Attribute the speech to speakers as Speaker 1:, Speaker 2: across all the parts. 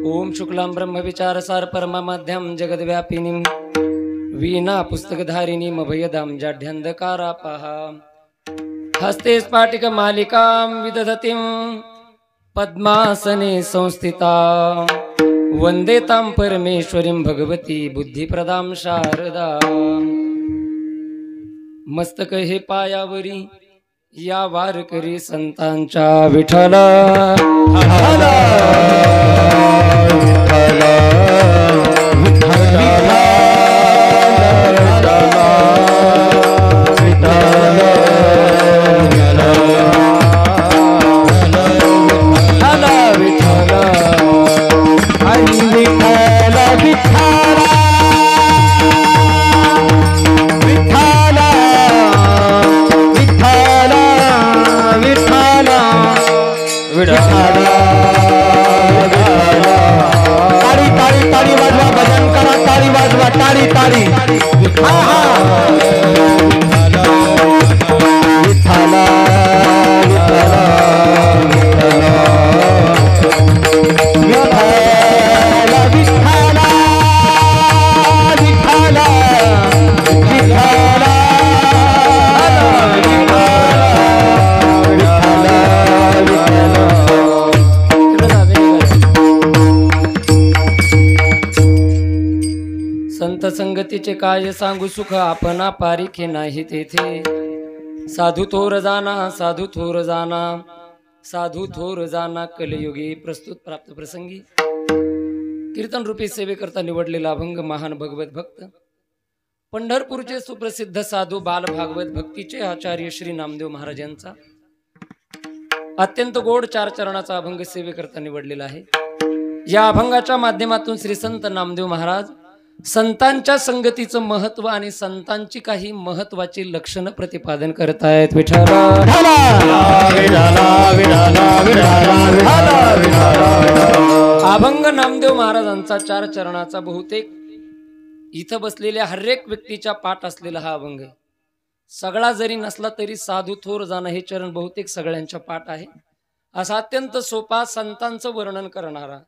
Speaker 1: ओम शुक्लां ब्रह्म विचारसार परमामध्यम जगद्व्यापिनीं वीणा पुस्तकधारिणीं अभयदां जाढ्यन्धकारापहा हस्ते स्फाटिकमालिकां विदधतीं पद्मासने संस्थितां वन्दे तां परमेश्वरीं भगवती बुद्धिप्रदां शारदां। मस्तक हे पायावरी या वारकरी संतांच्या विठ्ठला संगतीचे काय सांगू सुख आपणा पारिखे नाही तेथे। साधू थोर जाना साधू थोर जाना साधू थोर जाना कलयुगी प्रस्तुत प्राप्त प्रसंगी कीर्तन रूपी सेवेकरता निवडलेला अभंग महान भगवत भक्त पंढरपूरचे सुप्रसिद्ध साधू बाल भागवत भक्तीचे आचार्य श्री नामदेव महाराज यांचा अत्यंत गोड 4 चरणाचा अभंग सेवेकरता निवडलेला आहे। या अभंगाच्या माध्यमातून श्री संत नामदेव महाराज संतांच्या संगतीचं महत्व आणि संतांची काही महत्वाची लक्षणं प्रतिपादन करतायत। अभंग नामदेव महाराजांचा 4 चरणाचा बहुतेक इथं बसलेल्या हर एक व्यक्तीच्या पाठ असलेला हा अभंग आहे। सगळा जरी नसला तरी साधू थोर जाणं हे चरण बहुतेक सगळ्यांच्या पाठ आहे। असा अत्यंत सोपा संतांचं वर्णन करणारा,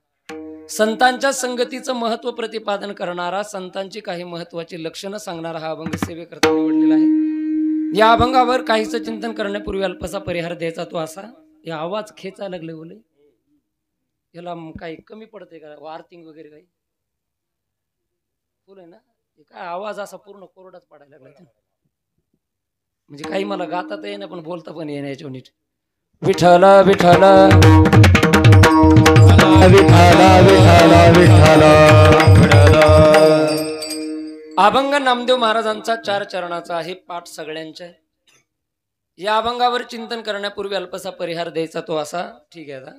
Speaker 1: संतांच्या संगतीचं महत्व प्रतिपादन करणारा, संतांची काही महत्वाची लक्षणं सांगणारा हा अभंग सेवेकरता निवडलेला आहे। या अभंगावर काहीच चिंतन करण्यापूर्वी अल्पसा परिहार द्यायचा तो असा, या आवाज खेचायला लागले बोले याला काही कमी पडते का वार्थिंग वगैरे काही फुल आहे ना, काय आवाज असा पूर्ण कोरडाच पडायला लागला म्हणजे काही मला गाता तर येईना पण बोलता पण येईना याच्या नीट। विठ्ठल विठ्ठल अभंग नामदेव महाराजांचा 4 चरणाचा आहे पाठ सगळ्यांच्या। या अभंगावर चिंतन करण्यापूर्वी अल्पसा परिहार द्यायचा तो असा, ठीक आहे आता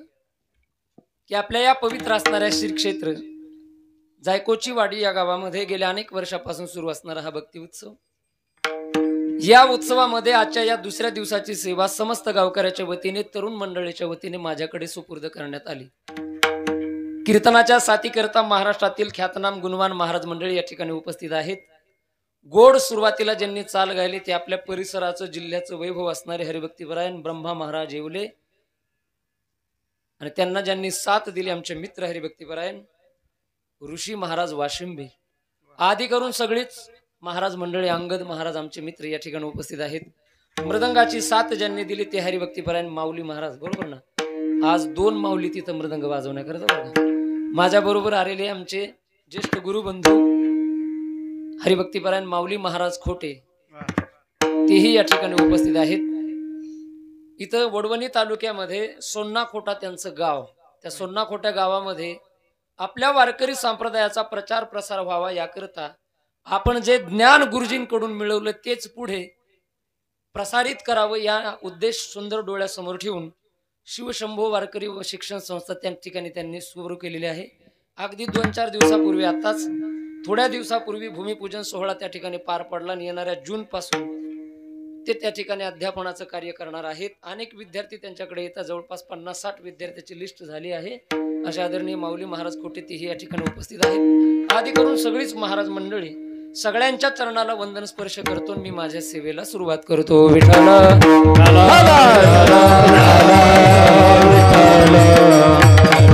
Speaker 1: की आपल्या या पवित्र असणाऱ्या श्री क्षेत्र जायकोची वाडी या गावामध्ये गेल्या अनेक वर्षापासून सुरू असणारा हा भक्ती उत्सव, या उत्सवामध्ये आजच्या या दुसऱ्या दिवसाची सेवा समस्त गावकऱ्याच्या वतीने, तरुण मंडळीच्या वतीने माझ्याकडे सुपूर्द करण्यात आली। कीर्तनाच्या साथीकरता महाराष्ट्रातील ख्यातनाम गुणवान महाराज मंडळी या ठिकाणी उपस्थित आहेत। गोड सुरुवातीला ज्यांनी चाल गायली ते आपल्या परिसराचं जिल्ह्याचं वैभव असणारे हरिभक्तीपरायण ब्रह्मा महाराज येवले आणि त्यांना ज्यांनी साथ दिली आमचे मित्र हरिभक्तीपरायण ऋषी महाराज वाशिंबे आदी करून सगळीच महाराज मंडळी, अंगद महाराज आमचे मित्र या ठिकाणी उपस्थित आहेत। मृदंगाची साथ ज्यांनी दिली ते हरिभक्तीपरायण माऊली महाराज, बरोबर ना। आज 2 माऊली तिथं मृदंग वाजवण्याकरता बरं का। माझ्या बरोबर आलेले आमचे ज्येष्ठ गुरुबंधू हरिभक्तीपरायण माऊली महाराज खोटे तेही या ठिकाणी उपस्थित आहेत। इथं वडवणी तालुक्यामध्ये सोन्नाखोटा त्यांचं गाव, त्या सोन्नाखोटा गावामध्ये आपल्या वारकरी संप्रदायाचा प्रचार प्रसार व्हावा याकरता आपण जे ज्ञान गुरुजींकडून मिळवलं तेच पुढे प्रसारित करावं या उद्देश सुंदर डोळ्यासमोर ठेवून शिवशंभो वारकरी व शिक्षण संस्था त्या ठिकाणी त्यांनी सुरू केलेली आहे। अगदी 2-4 दिवसापूर्वी, आताच थोड्या दिवसापूर्वी भूमिपूजन सोहळा त्या ठिकाणी पार पडला आणि येणाऱ्या जून पासून ते त्या ठिकाणी अध्यापनाचं कार्य करणार आहेत। अनेक विद्यार्थी त्यांच्याकडे येतात, जवळपास 50-60 विद्यार्थ्यांची लिस्ट झाली आहे। अशा आदरणीय माऊली महाराज खोटे तेही या ठिकाणी उपस्थित आहेत। आदी करून सगळीच महाराज मंडळी सगळ्यांच्या चरणाला वंदन स्पर्श करतो मी माझ्या सेवेला सुरुवात करतो। विठ्ठल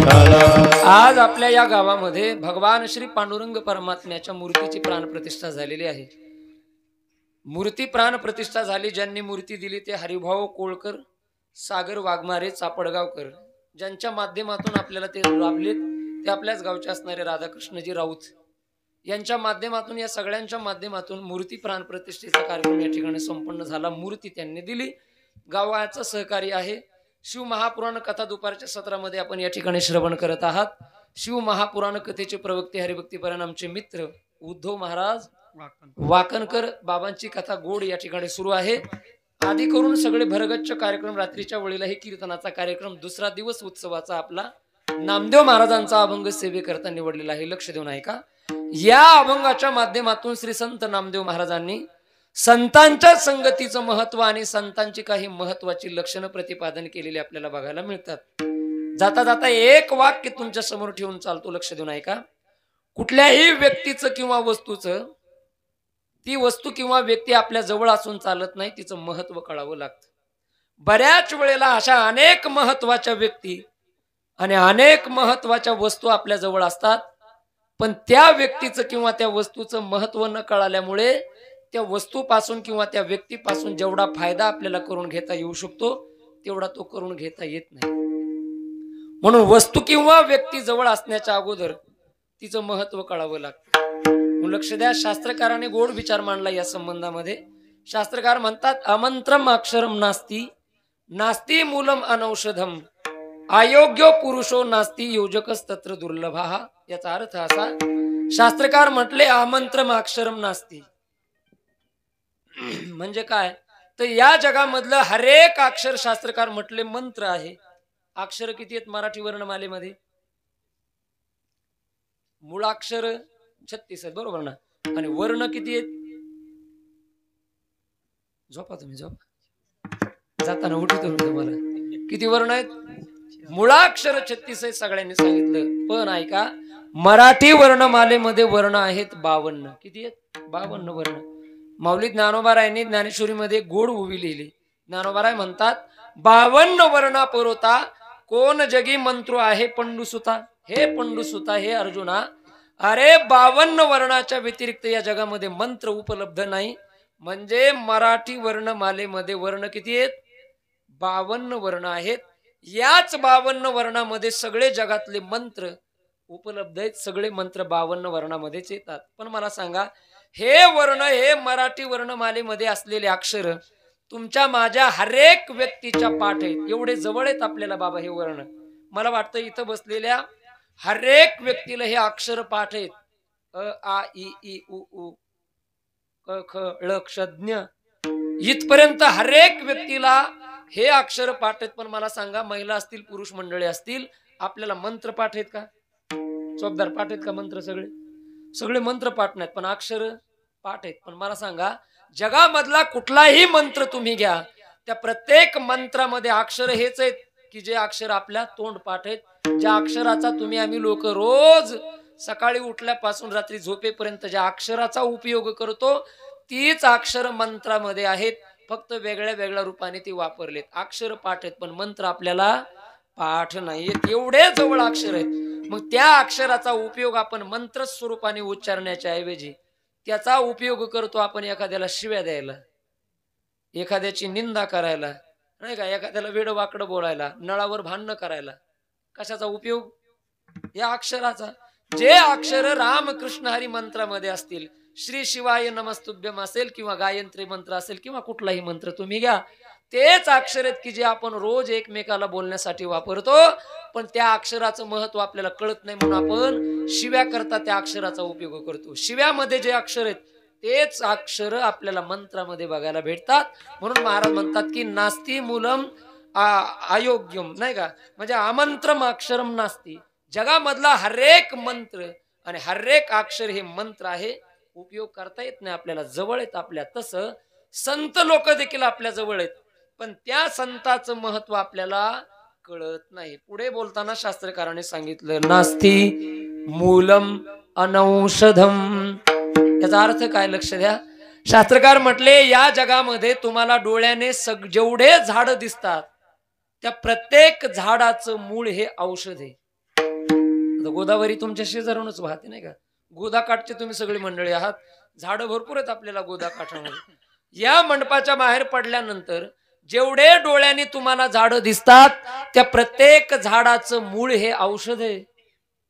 Speaker 1: आज आपल्या या गावामध्ये भगवान श्री पांडुरंग परमात्म्याच्या मूर्तीची प्राणप्रतिष्ठा झालेली आहे. मूर्ती प्राणप्रतिष्ठा झाली. ज्यांनी मूर्ती दिली ते हरिभाऊ कोळकर, सागर वाघमारे, चापडगावकर, ज्यांच्या माध्यमातून आपल्याला ते लाभलेत ते आपल्याच गावचे असणारे राधाकृष्णजी राऊत यांच्या माध्यमातून, या सगळ्यांच्या माध्यमातून मूर्ती प्राणप्रतिष्ठेचा कार्यक्रम या ठिकाणी संपन्न झाला. मूर्ती त्यांनी दिली, गावाचं सहकार्य आहे. शिव महापुराण कथा दुपारच्या सत्रामध्ये आपण या ठिकाणी श्रवण करत आहात. शिव महापुराण कथेचे प्रवक्ते हरिभक्तीपरायण आमचे मित्र उद्धव महाराज वाकणकर बाबांची कथा गोड या ठिकाणी सुरू आहे. आधी करून सगळे भरगच्च कार्यक्रम, रात्रीच्या वेळेला हे कीर्तनाचा कार्यक्रम, दुसरा दिवस उत्सवाचा आपला नामदेव महाराजांचा अभंग सेवेकरता निवडलेला आहे. लक्ष देऊन ऐका. या अभंगाच्या माध्यमातून श्री संत नामदेव महाराजांनी संतांच्या संगतीचं महत्व आणि संतांची काही महत्वाची लक्षणं प्रतिपादन केलेली आपल्याला बघायला मिळतात. जाता जाता एक वाक्य तुमच्या समोर ठेवून चालतो. लक्ष देऊन ऐका. कुठल्याही व्यक्तीचं किंवा वस्तूचं, ती वस्तू किंवा व्यक्ती आपल्या जवळ असून चालत नाही, तिचं महत्व कळावं लागतं. बऱ्याच वेळेला अशा अनेक महत्वाच्या व्यक्ती आणि अनेक महत्वाच्या वस्तू आपल्या जवळ असतात, पण त्या व्यक्तीचं किंवा त्या वस्तूचं महत्व न कळाल्यामुळे त्या वस्तूपासून किंवा त्या व्यक्तीपासून जेवढा फायदा आपल्याला करून घेता येऊ शकतो तेवढा तो करून घेता येत नाही. म्हणून वस्तू किंवा व्यक्ती जवळ असण्याच्या अगोदर तिचं महत्व कळावं लागतं. लक्ष द्या. शास्त्रकाराने गोड विचार मांडला या संबंधामध्ये. शास्त्रकार म्हणतात, अमंत्रम अक्षरम नास्ती, नास्ती मूलम अनौषधम, अयोग्य पुरुषो नास्ती, योजकस तत्र दुर्लभः. याचा अर्थ असा, शास्त्रकार म्हटले आमंत्रम अक्षरम नास्ती म्हणजे काय, तर या जगामधलं हरेक अक्षर शास्त्रकार म्हटले मंत्र आहे. अक्षर किती आहेत मराठी वर्णमालेमध्ये? मूळाक्षर 36 आहेत, बरोबर ना? आणि वर्ण किती आहेत? झोपा तुम्ही, झोपा, जाताना उठतो तुम्हाला. किती वर्ण आहेत? मूळाक्षर 36 आहेत सगळ्यांनी सांगितलं. पण ऐका, मराठी वर्णमालेमध्ये वर्ण आहेत 52. किती आहेत? 52 वर्ण. माऊली ज्ञानोबारायांनी ज्ञानेश्वरीमध्ये गोड उभी लिहिली. ज्ञानोबाराय म्हणतात, 52 वर्णा परोता कोण जगी मंत्रो आहे पंडुसुता. हे पंडुसुता, हे अर्जुना, अरे 52 वर्णाच्या व्यतिरिक्त या जगामध्ये मंत्र उपलब्ध नाही. म्हणजे मराठी वर्णमालेमध्ये वर्ण किती आहेत? 52 वर्ण आहेत. याच 52 वर्णामध्ये सगळे जगातले मंत्र उपलब्ध आहेत. सगळे मंत्र 52 वर्णामध्येच येतात. पण मला सांगा, हे वर्ण, हे मराठी वर्णमालेमध्ये असलेले अक्षर तुमच्या माझ्या हरेक व्यक्तीच्या पाठ आहेत. एवढे जवळ आहेत आपल्याला बाबा हे वर्ण. मला वाटतं इथं बसलेल्या हरेक व्यक्तीला हे अक्षर पाठ आहेत. अ आ इ ई उ ऊ क ख ळ क्ष ज्ञ इथपर्यंत हरेक व्यक्तीला हे अक्षर पाठ आहेत. पण मला सांगा, महिला असतील, पुरुष मंडळी असतील, आपल्याला मंत्र पाठ आहेत का? चोपदार पाठ आहेत का मंत्र? सगळे मंत्र पाठ नाहीत, पण अक्षर पाठ आहेत. पण मला सांगा, जगामधला कुठलाही मंत्र तुम्ही घ्या, त्या प्रत्येक मंत्रामध्ये अक्षर हेच आहेत की जे अक्षर आपल्या तोंड पाठ आहेत. ज्या अक्षराचा तुम्ही आम्ही लोक रोज सकाळी उठल्यापासून रात्री झोपेपर्यंत ज्या अक्षराचा उपयोग करतो, तीच अक्षर मंत्रामध्ये आहेत. फक्त वेगळ्या वेगळ्या रूपाने ती वापरलेत. अक्षर पाठ आहेत, पण मंत्र आपल्याला पाठ नाहीयेत. एवढे जवळ अक्षर आहेत. मग त्या अक्षराचा उपयोग आपण मंत्र स्वरूपाने उच्चारण्याच्या ऐवजी त्याचा उपयोग करतो आपण एखाद्याला शिव्या द्यायला, एखाद्याची निंदा करायला, नाही का, एखाद्याला वेड वाकडं बोलायला, नळावर भांडणं करायला. कशाचा उपयोग? या अक्षराचा. जे अक्षर रामकृष्ण हरी मंत्रामध्ये असतील, श्री शिवाय नमस्तुभ्यम असेल किंवा गायत्री मंत्र असेल किंवा कुठलाही मंत्र तुम्ही घ्या, तेच अक्षर आहेत की जे आपण रोज एकमेकाला बोलण्यासाठी वापरतो. पण त्या अक्षराचं महत्व आपल्याला कळत नाही म्हणून आपण शिव्या करता त्या अक्षराचा उपयोग करतो. शिव्यामध्ये जे अक्षर आहेत तेच अक्षर आपल्याला मंत्रामध्ये बघायला भेटतात. म्हणून महाराज म्हणतात की नास्ती मूलम अयोग्यम, नाही का, म्हणजे आमंत्रम अक्षरम नास्ती. जगामधला हरेक मंत्र आणि हरेक अक्षर हे मंत्र आहे. उपयोग करता येत नाही आपल्याला, जवळ आहेत आपल्या. तसं संत लोक देखील आपल्या जवळ आहेत, पण त्या संताचं महत्व आपल्याला कळत नाही. पुढे बोलताना शास्त्रकाराने सांगितलं, नास्ती मूलम अनौषधम. याचा अर्थ काय? लक्ष द्या. शास्त्रकार म्हटले, या जगामध्ये तुम्हाला डोळ्याने जेवढे झाड दिसतात त्या प्रत्येक झाडाचं मूळ हे औषध आहे. गोदावरी तुमच्या शेजारूनच वाहते नाही का, गोदाकाठचे तुम्ही सगळी मंडळी आहात, झाडं भरपूर आहेत आपल्याला गोदाकाठामध्ये। या मंडपाच्या बाहेर पडल्यानंतर जेवढे डोळ्यांनी तुम्हाला झाडं दिसतात त्या प्रत्येक झाडाचं मूळ हे औषध आहे।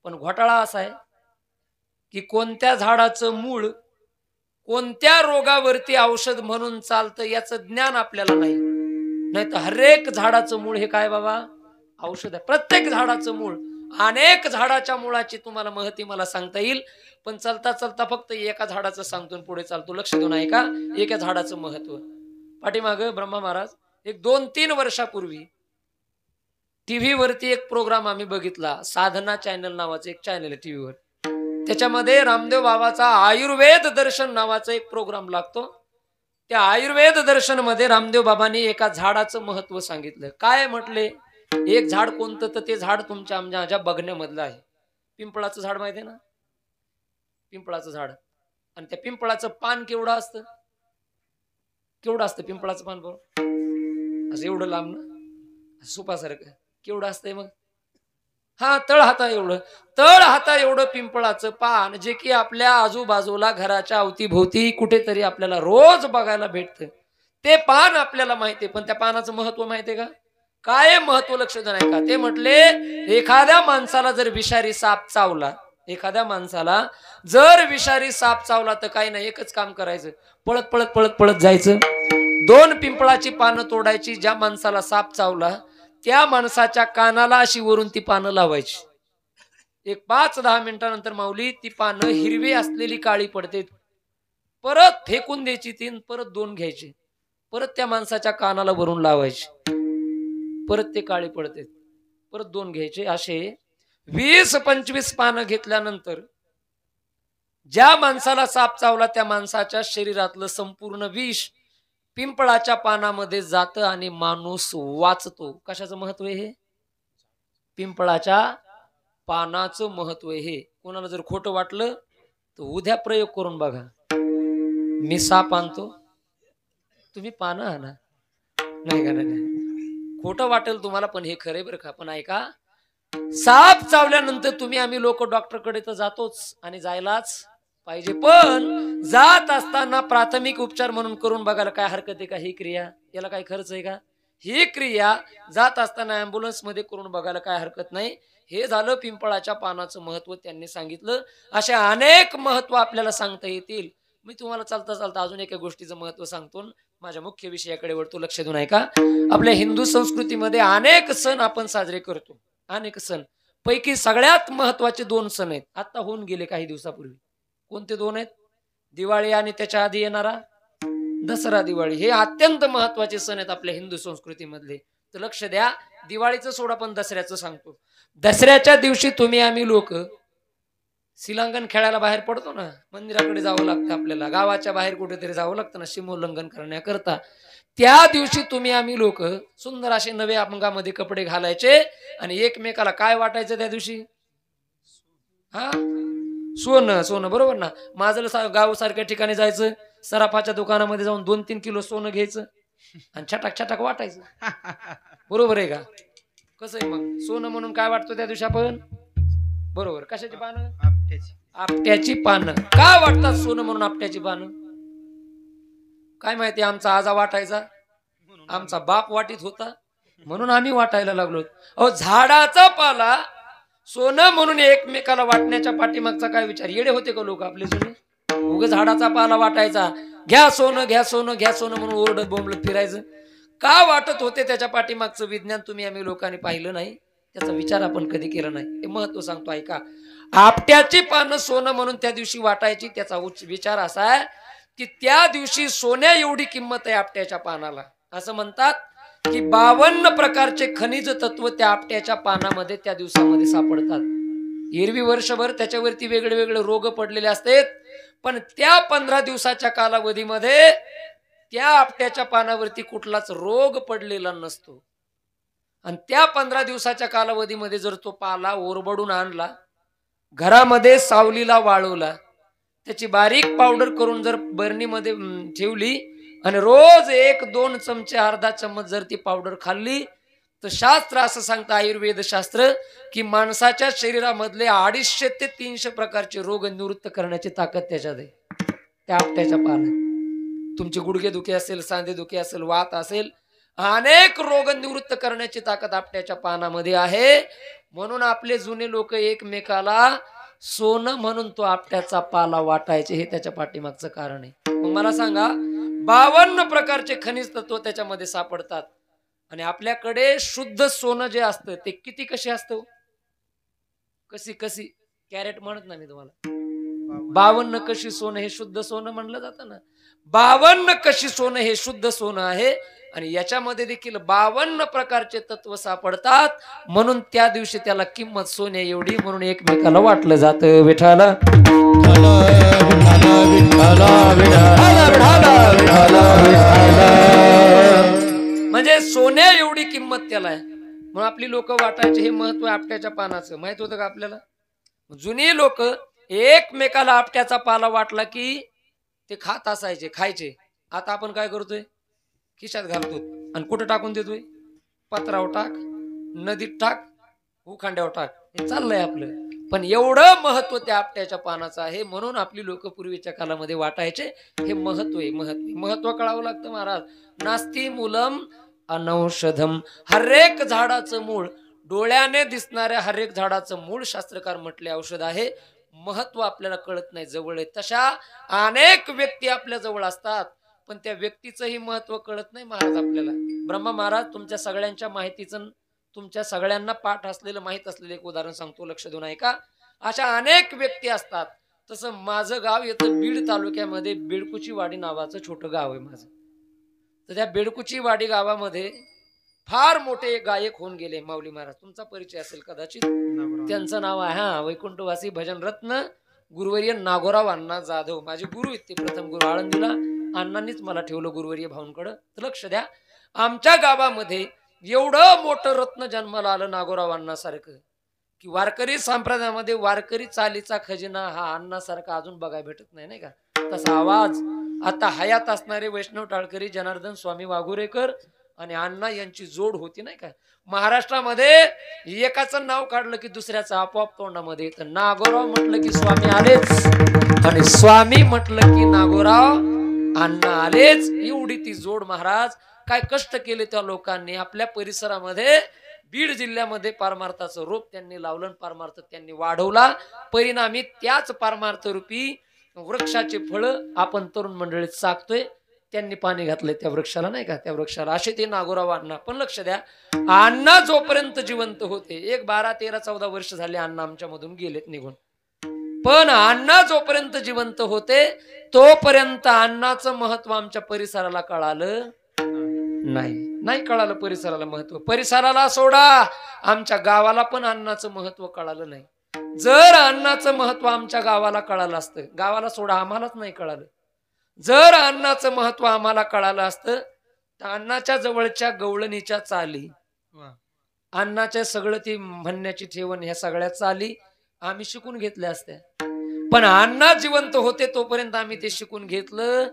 Speaker 1: पण घोटाळा असा आहे की कोणत्या झाडाचं मूळ कोणत्या रोगावरती औषध म्हणून चालतं याचं ज्ञान आपल्याला नाही। नाही तर हरेक झाडाचं मूळ हे काय बाबा, औषध आहे। प्रत्येक झाडाचं मूळ, अनेक झाडाच्या मुळाची तुम्हाला महती मला सांगता येईल, पण चलता चलता फक्त एका झाडाचं सांगतो पुढे चालतो। लक्ष देऊन ऐका एका झाडाचं महत्व। पाठीमाग ब्रह्मा महाराज एक 2-3 वर्षापूर्वी टीव्ही वरती एक प्रोग्राम आम्ही बघितला, साधना चॅनल नावाचं एक चॅनल आहे टीव्हीवर, त्याच्यामध्ये रामदेव बाबाचा आयुर्वेद दर्शन नावाचा एक प्रोग्राम लागतो। त्या आयुर्वेद दर्शन मध्ये रामदेव बाबांनी एका झाडाचं महत्व सांगितलं। काय म्हटले, एक झाड कोणतं, तर ते झाड तुमच्या माझ्या बघण्यामधलं आहे। पिंपळाचं झाड माहिती आहे ना, पिंपळाचं झाड, आणि त्या पिंपळाचं पान केवढं असतं, केवढं असतं पिंपळाचं पान बघ, असं एवढं लांब ना, सुपासारखं केवढं असतंय मग, हा तळ हाता एवढं, तळ हाता एवढं पिंपळाचं पान, जे की आपल्या आजूबाजूला घराच्या अवतीभोवती कुठेतरी आपल्याला रोज बघायला भेटतं। ते पान आपल्याला माहितीये, पण त्या पानाचं महत्व माहितीये का, काय महत्व लक्ष नाही का। ते म्हटले एखाद्या माणसाला जर विषारी साप चावला, एखाद्या माणसाला जर विषारी साप चावला तर काही नाही, एकच काम करायचं, पळत पळत पळत पळत जायचं, 2 पिंपळाची पानं तोडायची, ज्या माणसाला साप चावला त्या माणसाच्या कानाला अशी वरून ती पानं लावायची। एक 5-10 मिनिटानंतर माऊली ती पानं हिरवी असलेली काळी पडते, परत फेकून द्यायची ती, परत 2 घ्यायचे, परत त्या माणसाच्या कानाला वरून लावायची, परत ते काळी पडते, परत 2 घ्यायचे। असे 20-25 पानं घेतल्यानंतर ज्या माणसाला साप चावला त्या माणसाच्या शरीरातलं संपूर्ण विष पिंपळाच्या पानामध्ये जातं आणि माणूस वाचतो। कशाचं महत्व आहे हे, पिंपळाच्या पानाचं महत्व आहे हे। कोणाला जर खोटं वाटलं तर उद्या प्रयोग करून बघा, मी साप आणतो तुम्ही पानं आणा, नाही का, नाही खोटं वाटेल तुम्हाला पण हे खरं बरं का। पण ऐका, साप चावल्यानंतर तुम्ही आम्ही लोक डॉक्टरकडे तर जातोच आणि जायलाच पाहिजे, पण जात असताना प्राथमिक उपचार म्हणून करून बघायला काय हरकत आहे का, ही क्रिया याला काय खर्च आहे का, ही क्रिया जात असताना ऍम्ब्युलन्स मध्ये करून बघायला काय हरकत नाही। हे झालं पिंपळाच्या पानाचं महत्व त्यांनी सांगितलं। असे अनेक महत्व आपल्याला सांगता येतील। मी तुम्हाला चालता चालता अजून एका गोष्टीचं महत्व सांगतो, माझ्या मुख्य विषयाकडे वळतो, लक्ष देऊन ऐका। आपल्या हिंदू संस्कृतीमध्ये अनेक सण आपण साजरे करतो, अनेक सण पैकी सगळ्यात महत्वाचे 2 सण आहेत, आता होऊन गेले काही दिवसापूर्वी। कोणते 2 आहेत, दिवाळी आणि त्याच्या आधी येणारा दसरा दिवाळी, हे अत्यंत महत्वाचे सण आहेत आपल्या हिंदू संस्कृतीमधले। तर लक्ष द्या, दिवाळीचं सोडा पण दसऱ्याचं सांगतो। दसऱ्याच्या दिवशी तुम्ही आम्ही लोक शिलांगण खेळायला बाहेर पडतो ना, मंदिराकडे जावं लागतं आपल्याला, गावाच्या बाहेर कुठेतरी जावं लागतं ना सीमोल्लंघन करण्याकरता। त्या दिवशी तुम्ही आम्ही लोक सुंदर असे नवे अंगामध्ये कपडे घालायचे आणि एकमेकाला काय वाटायचं त्या दिवशी, हा सोनं, सोनं बरोबर ना। माझं गाव सारख्या ठिकाणी जायचं, सराफाच्या दुकानामध्ये जाऊन 2-3 किलो सोनं घ्यायचं आणि छटाक छटाक वाटायचं, बरोबर आहे का। कसं आहे मग, सोनं म्हणून काय वाटतो त्या दिवशी आपण, बरोबर, कशाची पानं, आपट्याची पानं। का वाटतात सोनं म्हणून आपट्याची पानं, काय माहिती, आमचा आजा वाटायचा, आमचा बाप वाटीत होता म्हणून आम्ही वाटायला लागलो। अहो झाडाचा पाला सोनं म्हणून एकमेकाला वाटण्याच्या पाठीमागचा काय विचार, येडे होते का लोक आपले जुने, उगाच झाडाचा पाला वाटायचा, घ्या सोनं घ्या सोनं घ्या सोनं म्हणून ओरडत बोंबलत फिरायचं, का वाटत होते त्याच्या पाठीमागचं विज्ञान तुम्ही आम्ही लोकांनी पाहिलं नाही, त्याचा विचार आपण कधी केला नाही। हे महत्व सांगतो ऐका, आपट्याची पानं सोनं म्हणून त्या दिवशी वाटायची, त्याचा विचार असा आहे की त्या दिवशी सोन्या एवढी किंमत आहे आपट्याच्या पानाला। असं म्हणतात की 52 प्रकारचे खनिज तत्व त्या आपट्याच्या पानामध्ये त्या दिवसामध्ये सापडतात। एरवी वर्षभर त्याच्यावरती वेगळे वेगळे रोग पडलेले असतात, पण त्या 15 दिवसाच्या कालावधीमध्ये त्या आपट्याच्या पानावरती कुठलाच रोग पडलेला नसतो। आणि त्या 15 दिवसाच्या कालावधीमध्ये जर तो पाला ओरबडून आणला, घरामध्ये सावलीला वाळवला, त्याची बारीक पावडर करून जर बरणीमध्ये ठेवली आणि रोज 1-2 चमचे अर्धा चम्मच जर ती पावडर खाल्ली तर शास्त्र असं सांगतं, आयुर्वेद शास्त्र, की माणसाच्या शरीरामधले 250 ते 300 प्रकारचे रोग निवृत्त करण्याची ताकद त्याच्यात आहे, त्या आपट्याच्या पानात. तुमचे गुडघे दुखी असेल, सांधे दुखी असेल, वात असेल, अनेक रोग निवृत्त करण्याची ताकद आपट्याच्या पानामध्ये आहे. म्हणून आपले जुने लोक एकमेकाला सोनं म्हणून तो आपट्याचा पाला वाटायचे, हे त्याच्या पाठीमागचं कारण आहे. मग मला सांगा, 52 प्रकारचे खनिज तत्व त्याच्यामध्ये सापडतात. आणि आपल्याकडे शुद्ध सोनं जे असतं ते किती कशी असतं? कशी कॅरेट म्हणत ना मी तुम्हाला, 52 कशी सोनं हे शुद्ध सोनं म्हणलं जातं ना. 52 कशी सोनं हे शुद्ध सोनं आहे. आणि याच्यामध्ये देखील 52 प्रकारचे तत्व सापडतात. म्हणून त्या दिवशी त्याला किंमत सोन्या एवढी, म्हणून एकमेकाला वाटलं जातं. विठाला म्हणजे सोन्या एवढी किंमत त्याला आहे. म्हणून आपली लोक वाटायचे, हे महत्व आपट्याच्या पानाचं माहित होतं का आपल्याला? जुनी लोक एकमेकाला आपट्याचा पाला वाटला की ते खात असायचे, खायचे. आता आपण काय करतोय? खिशात घालतो आणि कुठं टाकून देतोय? पत्रावर टाक, नदीत टाक, उखांड्यावर टाक, हे चाललंय आपलं. पण एवढं महत्व त्या आपट्याच्या पानाचं आहे. म्हणून आपली लोक पूर्वीच्या काळामध्ये वाटायचे. हे महत्व आहे. महत्व कळावं लागतं महाराज. नास्ती मूलम अनौषधम, हरेक झाडाचं मूळ, डोळ्याने दिसणाऱ्या हरेक झाडाचं मूळ शास्त्रकार म्हटले औषध आहे. महत्व आपल्याला कळत नाही, जवळ आहे. तशा अनेक व्यक्ती आपल्या जवळ असतात, पण त्या व्यक्तीचंही महत्व कळत नाही महाराज आपल्याला. ब्रह्मा महाराज, तुमच्या सगळ्यांच्या माहितीचं, तुमच्या सगळ्यांना पाठ असलेलं, माहित असलेलं एक उदाहरण सांगतो, लक्ष देऊन ऐका. अशा अनेक व्यक्ती असतात. तसं माझं गाव येतं बीड तालुक्यामध्ये, बेडकुची वाडी नावाचं छोटं गाव आहे माझं. तर त्या बेडकुची वाडी गावामध्ये फार मोठे गायक होऊन गेले माऊली महाराज. तुमचा परिचय असेल कदाचित. त्यांचं नाव आहे वैकुंठवासी भजन रत्न गुरुवर्य नागोराव अण्णा जाधव. माझे गुरु आहेत ते, प्रथम गुरु आळंदीला. अण्णांनीच मला ठेवलं गुरुवर्य भाऊंकडं. तर लक्ष द्या, आमच्या गावामध्ये एवढं मोठं रत्न जन्माला आलं नागोराव अण्णासारखं, की वारकरी संप्रदायामध्ये वारकरी चालीचा खजिना हा अण्णासारखा अजून बघायला भेटत नाही, नाही का? तसा आवाज आता हयात असणारे वैष्णव टाळकरी जनार्दन स्वामी वाघुरेकर आणि अण्णा यांची जोड होती, नाही का? महाराष्ट्रामध्ये एकाचं नाव काढलं की दुसऱ्याचं आपोआप तोंडामध्ये येतं. नागोराव म्हटलं की स्वामी आलेच, आणि स्वामी म्हटलं की नागोराव अण्णा आलेच. एवढी ती जोड महाराज. काय कष्ट केले त्या लोकांनी आपल्या परिसरामध्ये. बीड जिल्ह्यामध्ये पारमार्थाचं रोप त्यांनी लावलं, पारमार्थ त्यांनी वाढवला. परिणामी त्याच पारमार्थ रूपी वृक्षाचे फळ आपण तरुण मंडळीत साकतोय. त्यांनी पाणी घातलंय त्या वृक्षाला, नाही का? त्या वृक्षाला असे ते नागोराव अण्णा. पण लक्ष द्या, अण्णा जोपर्यंत जिवंत होते, 12, 13, 14 वर्ष झाले अण्णा आमच्या मधून गेलेत निघून, पण अण्णा जोपर्यंत जिवंत होते तोपर्यंत अण्णाचं महत्व आमच्या परिसराला कळालं नाही कळालं परिसराला महत्व. परिसराला सोडा, आमच्या गावाला पण अण्णाचं महत्व कळालं नाही. जर अण्णाचं महत्व आमच्या गावाला कळालं असतं, गावाला सोडा आम्हालाच नाही कळालं, जर अण्णाचं महत्व आम्हाला कळालं असतं तर अण्णाच्या जवळच्या गवळणीच्या चाली, अण्णाच्या सगळं ती म्हणण्याची ठेवण, ह्या सगळ्या चाली आम्ही शिकून घेतल्या असत्या. पण अण्णा जिवंत होते तोपर्यंत आम्ही ते शिकून घेतलं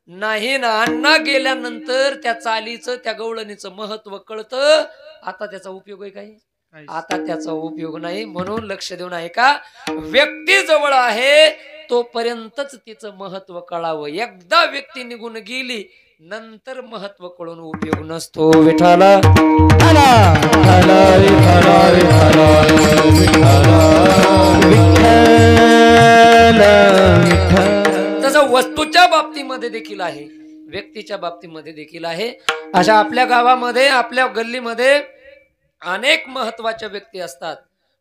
Speaker 1: नाही ना. अण्णा गेल्यानंतर त्या चालीचं, त्या गवळणीचं महत्व कळतं. आता त्याचा उपयोग आहे काही? आता त्याचा उपयोग नाही. म्हणून लक्ष देऊन ऐका, व्यक्ती जवळ आहे तोपर्यंतच तिचं महत्व कळावं. एकदा व्यक्ती निघून गेली नंतर महत्व कळून उपयोग नसतो. विठाला तसं वस्तूच्या बाबतीमध्ये देखील आहे, व्यक्तीच्या बाबतीमध्ये देखील आहे. अशा आपल्या गावामध्ये, आपल्या गल्लीमध्ये अनेक महत्वाच्या व्यक्ती असतात,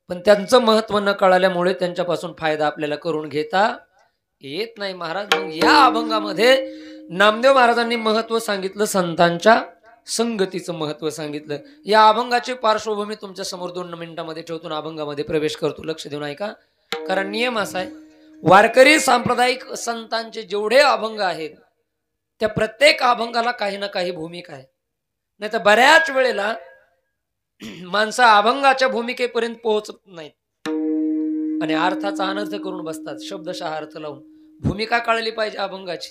Speaker 1: पण त्यांचं महत्व न कळाल्यामुळे त्यांच्यापासून फायदा आपल्याला करून घेता येत नाही महाराज. मग या अभंगामध्ये नामदेव महाराजांनी महत्व सांगितलं, संतांच्या संगतीचं महत्व सांगितलं. या अभंगाची पार्श्वभूमी तुमच्या समोर 2 मिनिटांमध्ये ठेवतो, अभंगामध्ये प्रवेश करतो. लक्ष देऊन ऐका, कारण नियम असा आहे, वारकरी सांप्रदायिक संतांचे जेवढे अभंग आहेत त्या प्रत्येक अभंगाला काही ना काही भूमिका आहे. नाही तर बऱ्याच वेळेला माणसं अभंगाच्या भूमिकेपर्यंत पोहोचत नाहीत आणि अर्थाचा अनर्थ करून बसतात, शब्दशः अर्थ लावून. भूमिका कळली पाहिजे अभंगाची,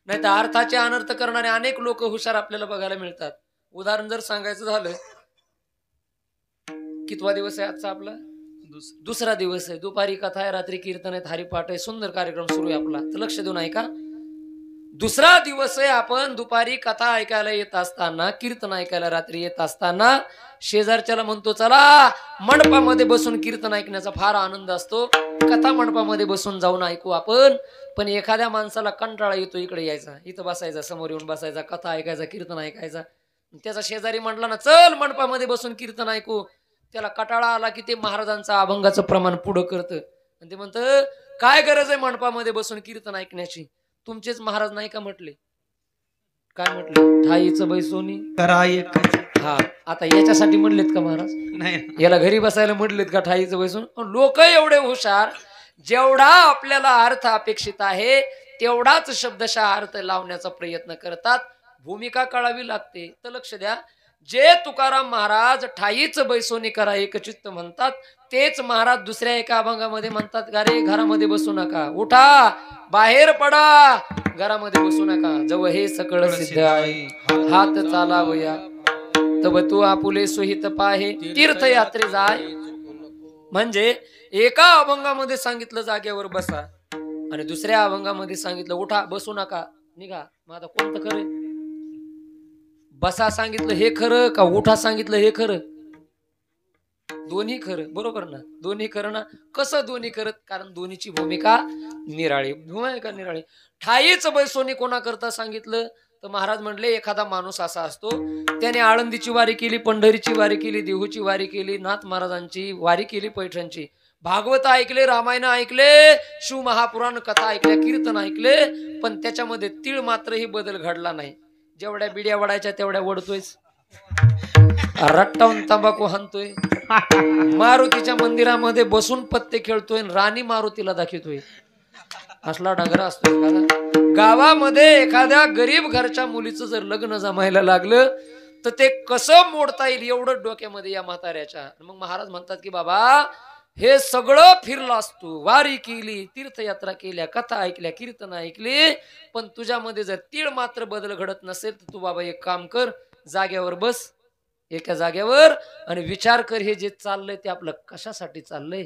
Speaker 1: नाही तर अर्थाचे अनर्थ करणारे अनेक लोक हुशार आपल्याला बघायला मिळतात. उदाहरण जर सांगायचं झालं कितवा दिवस आहे आजचा आपला? दुसरा दिवस आहे. दुपारी कथा आहे, रात्री कीर्तन आहे, हरिपाठ आहे, सुंदर कार्यक्रम सुरू आहे आपला. तर लक्ष देऊन ऐका. दुसरा दिवस आहे. आपण दुपारी कथा ऐकायला येत असताना, कीर्तन ऐकायला रात्री येत असताना शेजारच्याला म्हणतो चला मंडपामध्ये बसून कीर्तन ऐकण्याचा फार आनंद असतो, कथा मंडपामध्ये बसून जाऊन ऐकू आपण. पण एखाद्या माणसाला कंटाळा येतो इकडे यायचा, इथं बसायचा, समोर येऊन बसायचा, कथा ऐकायचा, कीर्तन ऐकायचा. त्याचा शेजारी म्हटला ना चल मंडपामध्ये बसून कीर्तन ऐकू, त्याला कटाळा आला की ते महाराजांचं अभंगाचं प्रमाण पुढं करतं आणि ते म्हणतं काय गरज आहे मंडपामध्ये बसून कीर्तन ऐकण्याची, तुमचेच महाराज नाही का म्हटले? काय म्हटले? ठाईचं बैसोनी
Speaker 2: करा एक.
Speaker 1: हा, आता याच्यासाठी म्हणलेत का महाराज?
Speaker 2: नाही,
Speaker 1: याला घरी बसायला म्हटलेत का ठाईचं बैसून? लोक एवढे हुशार, जेवढा आपल्याला अर्थ अपेक्षित आहे तेवढाच शब्दशः अर्थ लावण्याचा प्रयत्न करतात. भूमिका कळावी लागते. तर लक्ष द्या, जे तुकाराम महाराज ठाईच बैसोनी करा एकचित्त म्हणतात, तेच महाराज दुसऱ्या एका अभंगामध्ये म्हणतात का रे घरामध्ये बसू नका, उठा बाहेर पडा, घरामध्ये बसू नका, जव हे सकळ सिद्ध आहे, हात चालावया तब तू आपुले सुहित पाहे, तीर्थयात्रे जाय. म्हणजे एका अभंगामध्ये सांगितलं जागेवर बसा आणि दुसऱ्या अभंगामध्ये सांगितलं उठा बसू नका निघा. मग आता कोणतं खरं? बसा सांगितलं हे खरं का उठा सांगितलं हे खरं? दोन्ही खरं, बरोबर ना? दोन्ही खरं ना? कसं दोन्ही करत? कारण दोन्हीची भूमिका निराळी. भूमिका निराळी. ठाईच बैसोनी कोणा करता सांगितलं तर महाराज म्हटले एखादा माणूस असा असतो त्याने आळंदीची वारी केली, पंढरीची वारी केली, देहूची वारी केली, नाथ महाराजांची वारी केली, पैठणची, भागवत ऐकले, रामायण ऐकले, शिव महापुराण कथा ऐकल्या, कीर्तन ऐकले, पण त्याच्यामध्ये तीळ मात्रही बदल घडला नाही. जेवढ्या बिड्या वडायच्या तेवढ्या वडतोय, रट्टावून तंबाखू हाणतोय, मारुतीच्या मंदिरामध्ये बसून पत्ते खेळतोय, राणी मारुतीला दाखवतोय. असला डांगरा असतोय एखादा. गावामध्ये एखाद्या गरीब घरच्या मुलीचं जर लग्न जमायला लागलं तर ते कसं मोडता येईल एवढं डोक्यामध्ये या म्हाताऱ्याच्या. मग महाराज म्हणतात की बाबा हे सगळं फिरला असतो, वारी केली, तीर्थयात्रा केल्या, कथा ऐकल्या, कीर्तन ऐकली, पण तुझ्यामध्ये जर तीळ मात्र बदल घडत नसेल तर तू बाबा एक काम कर, जाग्यावर बस एका जाग्यावर आणि विचार कर हे जे चाललंय ते आपलं कशासाठी चाललंय.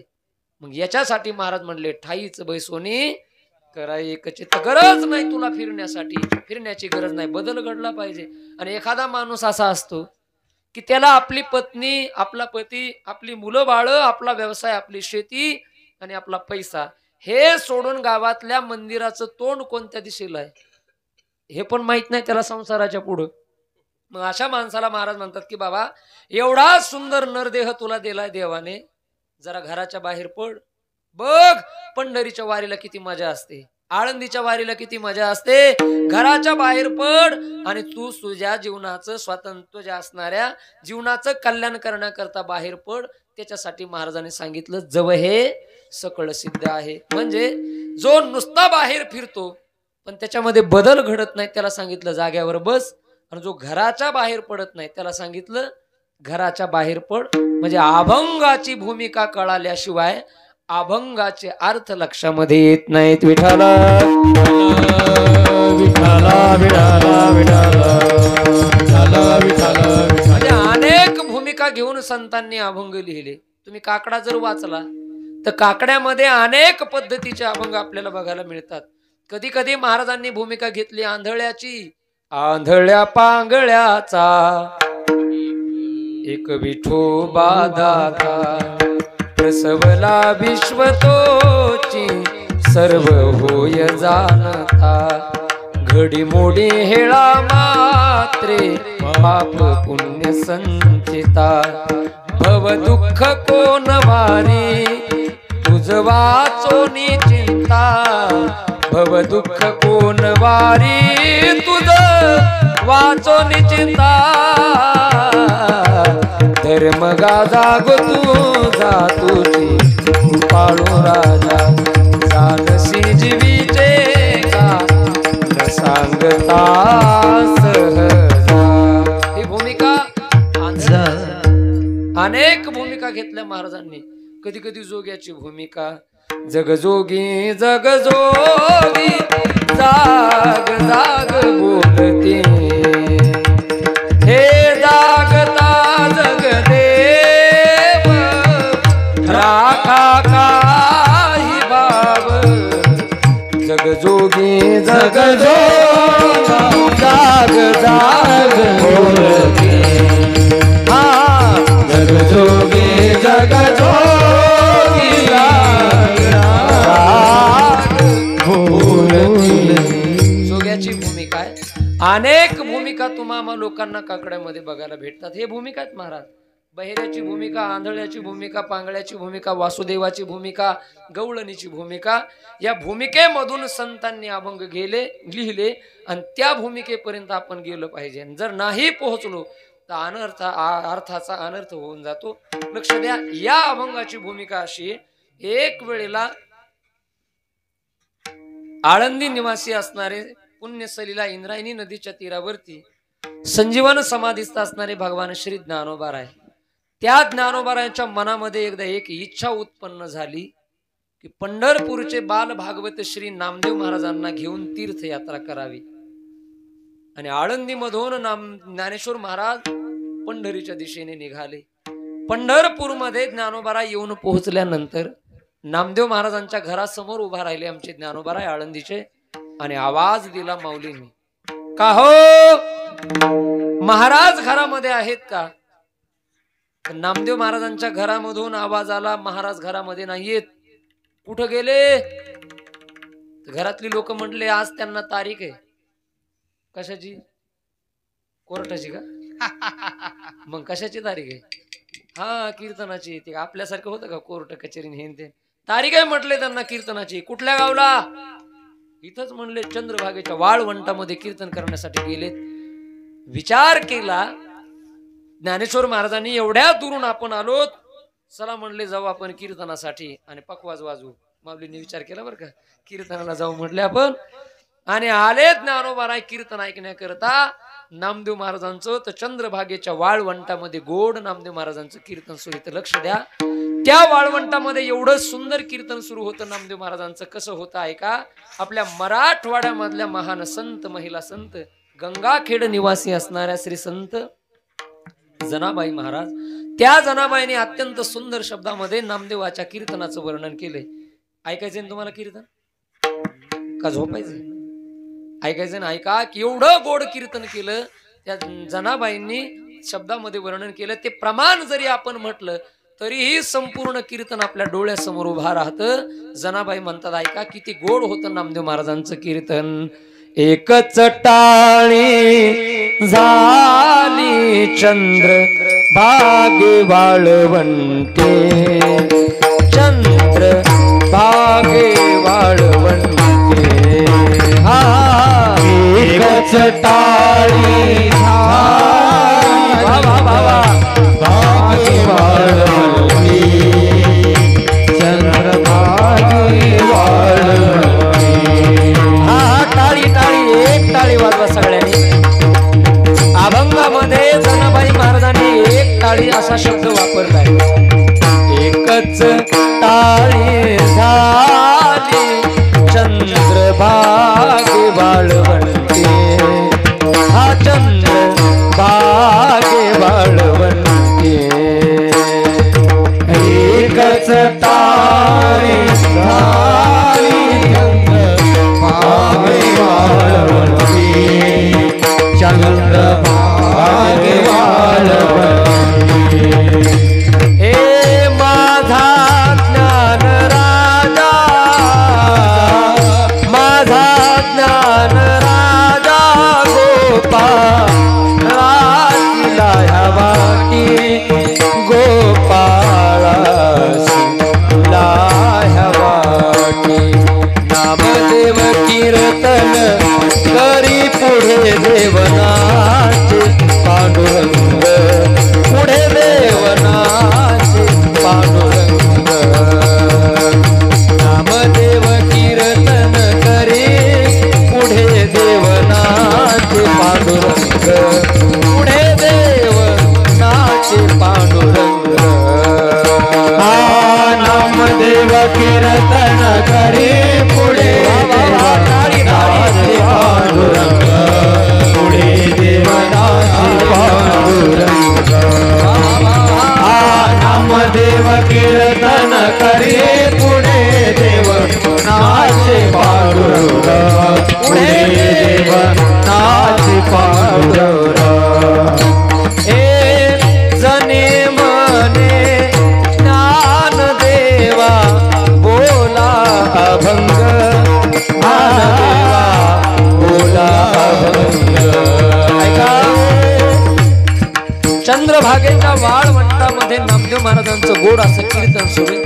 Speaker 1: मग याच्यासाठी महाराज म्हणले ठाईच बैसोनी करा एकचित्त. गरज नाही तुला फिरण्यासाठी, फिरण्याची गरज नाही, बदल घडला पाहिजे. आणि एखादा माणूस असा असतो की त्याला आपली पत्नी, आपला पती, आपली मुलं बाळ, आपला व्यवसाय, आपली शेती आणि आपला पैसा हे सोडून गावातल्या मंदिराचं तोंड कोणत्या दिशेला आहे हे पण माहित नाही त्याला संसाराच्या पुढं. मग अशा माणसाला महाराज म्हणतात की बाबा एवढा सुंदर नरदेह तुला दिलाय देवाने, जरा घराच्या बाहेर पड, बघ पंढरीच्या वारीला किती मजा असते, आळंदीच्या वारीला किती मजा असते, घराच्या बाहेर पड आणि तू तुझ्या जीवनाचं स्वातंत्र्य असणाऱ्या जीवनाचं कल्याण करण्याकरता बाहेर पड. त्याच्यासाठी महाराजांनी सांगितलं जव हे सकळ सिद्ध आहे. म्हणजे जो नुसता बाहेर फिरतो पण त्याच्यामध्ये बदल घडत नाही त्याला सांगितलं जाग्यावर बस, आणि जो घराच्या बाहेर पडत नाही त्याला सांगितलं घराच्या बाहेर पड. म्हणजे अभंगाची भूमिका कळाल्याशिवाय अभंगाचे अर्थ लक्षामध्ये येत नाहीत. विठाला विठाला विठाला विठाला विठाला. म्हणजे अनेक भूमिका घेऊन संतांनी अभंग लिहिले. तुम्ही काकडा जर वाचला तर काकड्यामध्ये अनेक पद्धतीचे अभंग आपल्याला बघायला मिळतात. कधी कधी महाराजांनी भूमिका घेतली आंधळ्याची, आंधळ्या पांगळ्याचा एक विठोबा दाता, प्रसवला विश्वतोची सर्व होय जाणता, घडी मोडी हेळा मात्रे पाप पुण्य संचिता, भव दुःख कोण वारी तुझ वाचोनी चिंता, भव दुःख कोण वारी तुझ वाचोनी चिंता, धर्म गाजा गो तुझा तुझी पाळू राजा, जानसी जीवीचे का न सांगता सहजा. ही भूमिका अनेक भूमिका घेतल्या महाराजांनी. कधी कधी जोग्याची भूमिका, जगजोगी जगजोगी जाग जाग बोलते, हे जागता जगदेव
Speaker 2: जोगी जग जोगा जाग जाग बोलके हा जग जोगी जग जोगी
Speaker 1: जोग्याची भूमिका आहे. अनेक भूमिका तुम्हा लोकांना काकड्यामध्ये बघायला भेटतात. हे भूमिका आहेत महाराज. बहिऱ्याची भूमिका, आंधळ्याची भूमिका, पांगळ्याची भूमिका, वासुदेवाची भूमिका, गवळणीची भूमिका. या भूमिकेमधून संतांनी अभंग लिहिले आणि त्या भूमिकेपर्यंत आपण गेलो पाहिजे. जर नाही पोहोचलो तर अर्थाचा अनर्थ होऊन जातो. लक्ष द्या. या अभंगाची भूमिका अशी, एक वेळेला आळंदी निवासी असणारे पुण्यसलीला इंद्रायणी नदीच्या तीरावरती संजीवन समाधीस्थ असणारे भगवान श्री ज्ञानोबा राय. त्या ज्ञानोबारायांच्या मनामध्ये एकदा एक इच्छा उत्पन्न झाली की पंढरपूरचे बाल भागवत श्री नामदेव महाराजांना घेऊन तीर्थयात्रा करावी. आणि आळंदीमधून ज्ञानेश्वर महाराज पंढरीच्या दिशेने निघाले. पंढरपूरमध्ये ज्ञानोबाराय येऊन पोहोचल्यानंतर नामदेव महाराजांच्या घरासमोर उभा राहिले आमचे ज्ञानोबाराय आळंदीचे. आणि आवाज दिला माऊलींनी, का हो महाराज घरामध्ये आहेत का? नामदेव महाराजांच्या घरामधून आवाज आला, महाराज घरामध्ये नाहीयेत. कुठं गेले? घरातली लोक म्हटले आज त्यांना तारीख आहे. कशाची? कोर्टाची का? मग कशाची तारीख आहे? हा कीर्तनाची. ते आपल्यासारखं होतं का कोर्ट कचेरी हे ते? तारीख आहे म्हटले त्यांना कीर्तनाची. कुठल्या गावला? इथंच म्हणले चंद्रभागेच्या वाळवंटामध्ये कीर्तन करण्यासाठी गेलेत. विचार केला ज्ञानेश्वर महाराजांनी, एवढ्या दुरून आपण आलोत, चला म्हणले जाऊ आपण कीर्तनासाठी आणि पकवाज वाजवू. माऊलींनी विचार केला बरं का, कीर्तनाला जाऊ म्हटले आपण. आणि आले ज्ञानोबाराय कीर्तन ऐकण्याकरता नामदेव महाराजांचं. तर चंद्रभागेच्या वाळवंटामध्ये गोड नामदेव महाराजांचं कीर्तन सुरू होतं. लक्ष द्या. त्या वाळवंटामध्ये एवढं सुंदर कीर्तन सुरू होतं नामदेव महाराजांचं. कसं होतं ऐका. आपल्या मराठवाड्यामधल्या महान संत, महिला संत, गंगाखेड निवासी असणाऱ्या श्री संत जनाबाई महाराज, त्या जनाबाईने अत्यंत सुंदर शब्दामध्ये नामदेवाच्या कीर्तनाचं वर्णन केलंय. ऐकायचंय ना तुम्हाला कीर्तन का झोपायचं? ऐकायचं ना? ऐका. की एवढं गोड कीर्तन केलं त्या जनाबाईंनी, शब्दामध्ये वर्णन केलं. ते प्रमाण जरी आपण म्हटलं तरीही संपूर्ण कीर्तन आपल्या डोळ्यासमोर उभा राहतं. जनाबाई म्हणतात ऐका, किती गोड होतं नामदेव महाराजांचं कीर्तन. एकच टाळी झाली चंद्र भागे वाळवंटे, चंद्र भागे वाळवंटे. हा
Speaker 2: एकच टाळी झाली भागे वाळवंटे, चंद्र भागे वाळवंटे.
Speaker 1: हा टाळी टाळी, एक टाळी वाजवा सगळ्यांनी. अभंगामध्ये जनाबाई महाराजांनी एक टाळी असा शब्द वापरलाय. एकच टाळी झाली चंद्र भागे वाळवंटे, हा चंद्र भागे वाळवंटे.
Speaker 2: एकच टाळी झाली चंद्र भागे वाळवंटे, चंद्र भागे वाळवंटे.
Speaker 1: हे माझा ज्ञान राजा, माझा ज्ञान राजा गोपाळ राहिला ह्या वाटी, गोपाळा ह्या वाटी. नामदेव कीर्तन करी पुढे देवनाचे पांडुरंग, पुढे देवनाचे पांडुरंग. नामदेव कीर्तन करी पुढे देवनाचे पांडुरंग, पुढे देवनाचे पांडुरंग.
Speaker 2: नामदेव कीर्तन करे पुढे देवनाचे पांडुरंग, पुढे देवनाचे पांडुरंग. नामदेव कीर्तन करे पुढे देवनाचे पांडुरंग.
Speaker 1: वाळवंटामध्ये नामदेव महाराजांचं गोड असं कीर्तन सुरू आहे।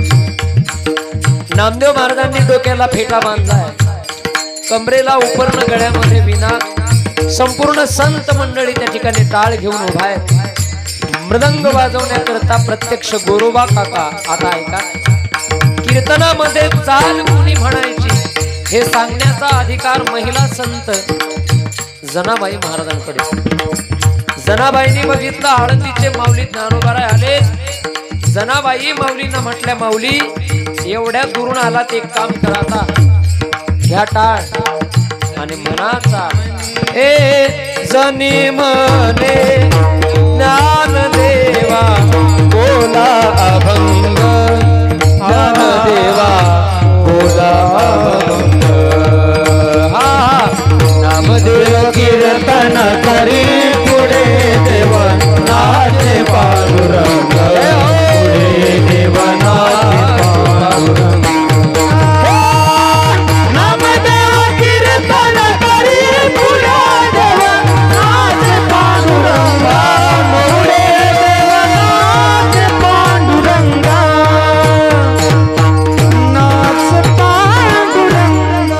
Speaker 1: नामदेव महाराजांनी डोक्याला फेटा बांधलाय, कमरेला उपरण, गळ्यामध्ये विना, संपूर्ण संत मंडळी त्या ठिकाणी टाळ घेऊन उभा आहेत। मृदंग वाजवण्याकरता प्रत्यक्ष गोरोबा काका। आता ऐका, कीर्तनामध्ये चाल कुणी म्हणायची हे सांगण्याचा अधिकार महिला संत जनाबाई महाराजांकडे। जनाबाईंनी बघितलं आळंदीचे माऊली ज्ञानोबाराय आले। जनाबाई माऊलींना म्हटल्या, माऊली एवढ्या दुरून आलात, एक काम करा, आता घ्या टाळ आणि मनाचा ए जनी मने ज्ञानदेवा बोला अभंग, ज्ञानदेवा बोला अभंग। हा नामदेव
Speaker 2: कीर्तन करी पुढे देव नाचे पांडुरंग, पुढे देव नाचे पांडुरंग। नामदेव कीर्तन करी पुढे देव नाचे पांडुरंग, पुढे देव नाचे पांडुरंग, नाच पांडुरंग।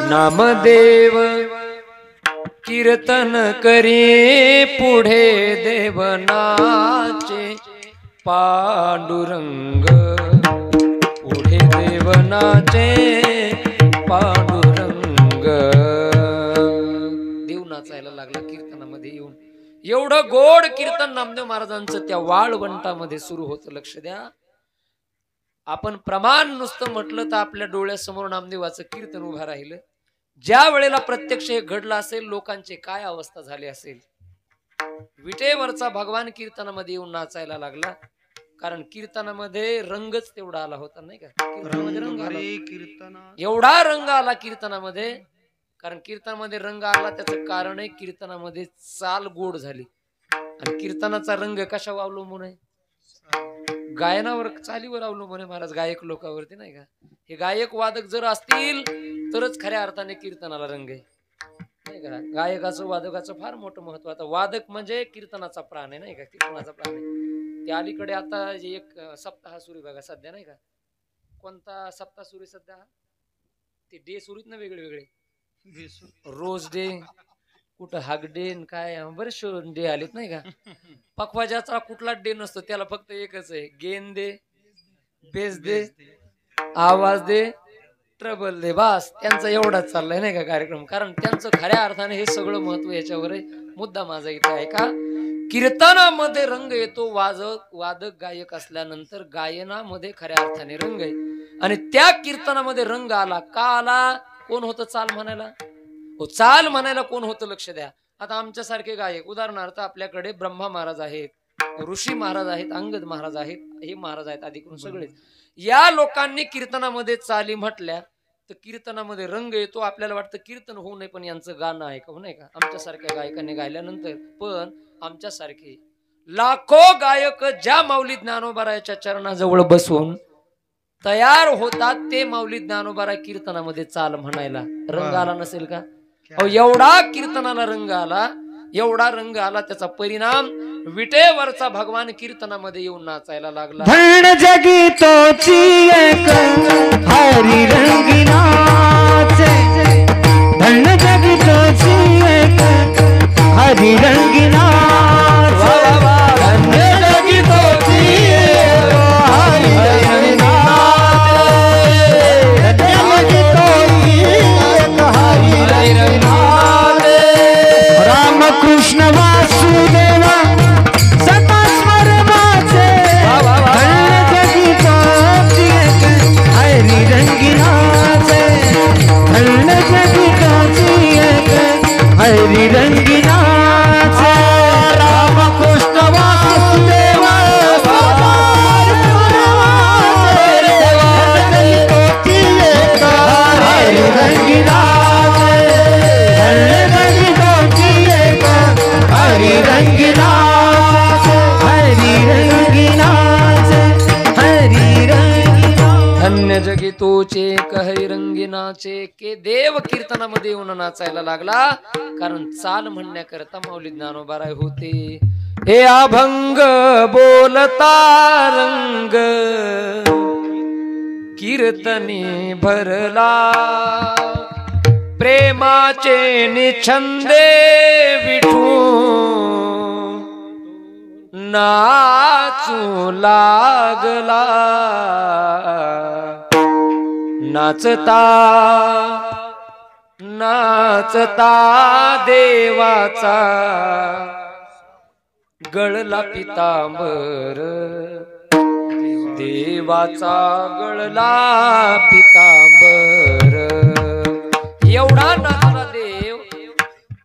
Speaker 1: नामदेव कीर्तन करी पुढे देवनाचे पांडुरंग, पुढे देवनाचे पांडुरंग। देव नाचायला लागला कीर्तनामध्ये येऊन। एवढं गोड कीर्तन नामदेव महाराजांचं त्या वाळवंटामध्ये सुरू होतं। लक्ष द्या, आपण प्रमाण नुसतं म्हटलं तर आपल्या डोळ्यासमोर नामदेवाचं कीर्तन उभं राहिलं। ज्या वेळेला प्रत्यक्ष हे घडलं असेल, लोकांची काय अवस्था झाली असेल। विटेवरचा भगवान कीर्तनामध्ये येऊन नाचायला लागला, कारण कीर्तनामध्ये रंगच तेवढा आला होता, नाही का? कीर्तनामध्ये रंग आला, एवढा रंग आला कीर्तनामध्ये, कारण कीर्तनामध्ये रंग आला त्याचं कारण आहे कीर्तनामध्ये चाल गोड झाली। आणि कीर्तनाचा रंग कशावर अवलंबून आहे? गायनावर, चालीवर अवलंबून आहे महाराज, गायक लोकांवरती, नाही का? हे गायक वादक जर असतील तरच खऱ्या अर्थाने कीर्तनाला रंग आहे, नाही का? गायकाचं वादकाचं फार मोठं महत्व। आता वादक म्हणजे कीर्तनाचा प्राण आहे, नाही का? कीर्तनाचा प्राण आहे। त्या अलीकडे आता जे एक सप्ताह सुरू बघा सध्या, नाही का? कोणता सप्ताह सुरू सध्या? ते डे सुरूच ना वेगळे वेगळे, रोज डे, कुठं हाग डे, काय बरेचसे डे आलेत, नाही का? पखवाजाचा कुठलाच डे नसतो, त्याला फक्त एकच आहे, गेन दे, बेस दे, आवाज दे, ट्रबल दे, बस त्यांचा एवढाच चाललाय, नाही का कार्यक्रम? कारण त्यांचं खऱ्या अर्थाने हे सगळं महत्व याच्यावर आहे। मुद्दा माझा इथे आहे का, कीर्तनामध्ये रंग येतो वादक गायक असल्यानंतर, गायनामध्ये खऱ्या अर्थाने रंग आहे। आणि त्या कीर्तनामध्ये रंग आला का आला? कोण होतं चाल म्हणायला? हो, चाल म्हणायला कोण होतं? लक्ष द्या, आता आमच्यासारखे गायक, उदाहरणार्थ आपल्याकडे ब्रह्मा महाराज आहेत, ऋषी महाराज आहेत, अंगद महाराज आहेत, हे महाराज आहेत, आधी करून सगळेच या लोकांनी कीर्तनामध्ये चाली म्हटल्या तर कीर्तनामध्ये रंग येतो। आपल्याला वाटतं कीर्तन होऊ नये, पण यांचं गाणं आहे का, नाही का? आमच्यासारख्या गायकांनी गायल्यानंतर, पण आमच्यासारखे लाखो गायक ज्या माऊली ज्ञानोबारायाच्या चरणाजवळ बसून तयार होतात, ते माऊली ज्ञानोबाराय कीर्तनामध्ये चाल म्हणायला रंग आला नसेल का? एवढा कीर्तनाला रंग आला, एवढा रंग आला, त्याचा परिणाम विटेवरचा भगवान कीर्तनामध्ये येऊन नाचायला लागला।
Speaker 2: धन जगी तोची एक हरी रंगी नाचे, धन जगी तोची एक हरी रंगी नाचे, धन जगी तोची एक हरी रंगी नाचे, धन जगी तोची एक हरी रंगी नाचे। राम कृष्ण वासुदेवा सता स्वर वाचे, धन जगी तोची एक हरी रंगी नाचे, धन जगी तोची एक हरी रंगी नाचे। राम कृष्ण वासुदेवा सता स्वर वाचे, धन जगी तोची एक हरी रंगी नाचे, धन जगी तोची एक हरी रंगी नाचे, हरी रंगी नाचे, हरी रंगी नाचे।
Speaker 1: धन्य जगी तोचे हरी रंगी नाचे, के देव कीर्तनामध्ये येऊन नाचायला लागला, कारण चाल म्हणण्याकरता माऊली ज्ञानोबाराय होते। हे अभंग बोलता रंग कीर्तनी भरला प्रेमाचे निछंदे विठू नाचू लागला नाचता नाचता देवाचा गळला पितांबर देवाचा गळला पितांबर एवढा नाचला देव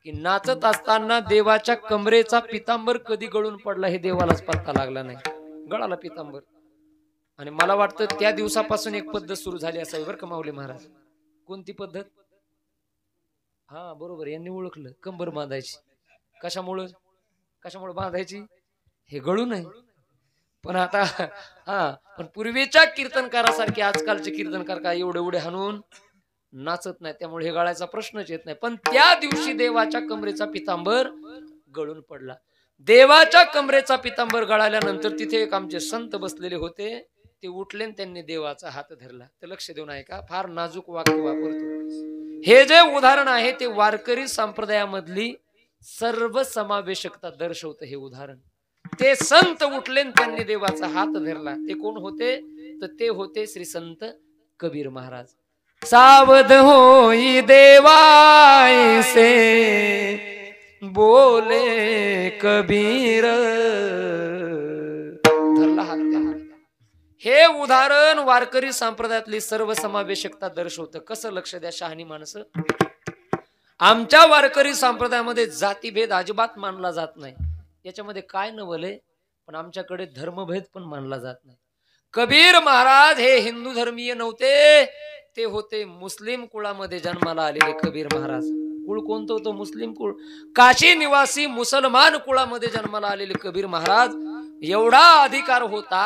Speaker 1: की नाचत असताना देवाच्या कमरेचा पितांबर कधी गळून पडला हे देवालाच पत्ता लागला नाही, गळाला पितांबर. आणि मला वाटतं त्या दिवसापासून एक पद्धत सुरू झाली असावी बरं का माऊली महाराज. कोणती पद्धत? हा बरोबर, यांनी ओळखलं, कंबर बांधायची. कशामुळे कशामुळे बांधायची? हे गळू नये. पण आता पण पूर्वीच्या कीर्तनकारासारखे आजकालचे कीर्तनकार काय एवढे एवढे हाणून नाचत नाही, त्यामुळे हे गळायचा प्रश्नच येत नाही. पण त्या दिवशी देवाच्या कमरेचा पितांबर गळून पडला. देवाच्या कमरेचा पितांबर गळाल्यानंतर तिथे एक आमचे संत बसलेले होते, ते उठले, त्यांनी देवाचा हात धरला. तर लक्ष देऊन ऐका, फार नाजूक वाक्य वापरतो. हे जे उदाहरण आहे ते वारकरी संप्रदायामधली सर्व समावेशकता दर्शवतं हे उदाहरण. ते संत उठले, त्यांनी देवाचा हात धरला. ते कोण होते? तर ते होते श्री संत कबीर महाराज. सावध होई देवाई से बोले कबीर, धरला हात त्याला. हे उदाहरण वारकरी संप्रदायातली सर्व समावेशकता दर्शवतं. कसं? लक्ष द्या शहाणी माणसं. आमच्या वारकरी संप्रदायामध्ये जातीभेद अजिबात मानला जात नाही. याच्यामध्ये काय नवलय, पण आमच्याकडे धर्मभेद पण मानला जात नाही. कबीर महाराज हे हिंदू धर्मीय नव्हते, ते होते मुस्लिम कुळामध्ये जन्माला आलेले कबीर महाराज. कुळ कोणतं होतं? मुस्लिम कुळ. काशी निवासी मुसलमान कुळामध्ये जन्माला आलेले कबीर महाराज. एवढा अधिकार होता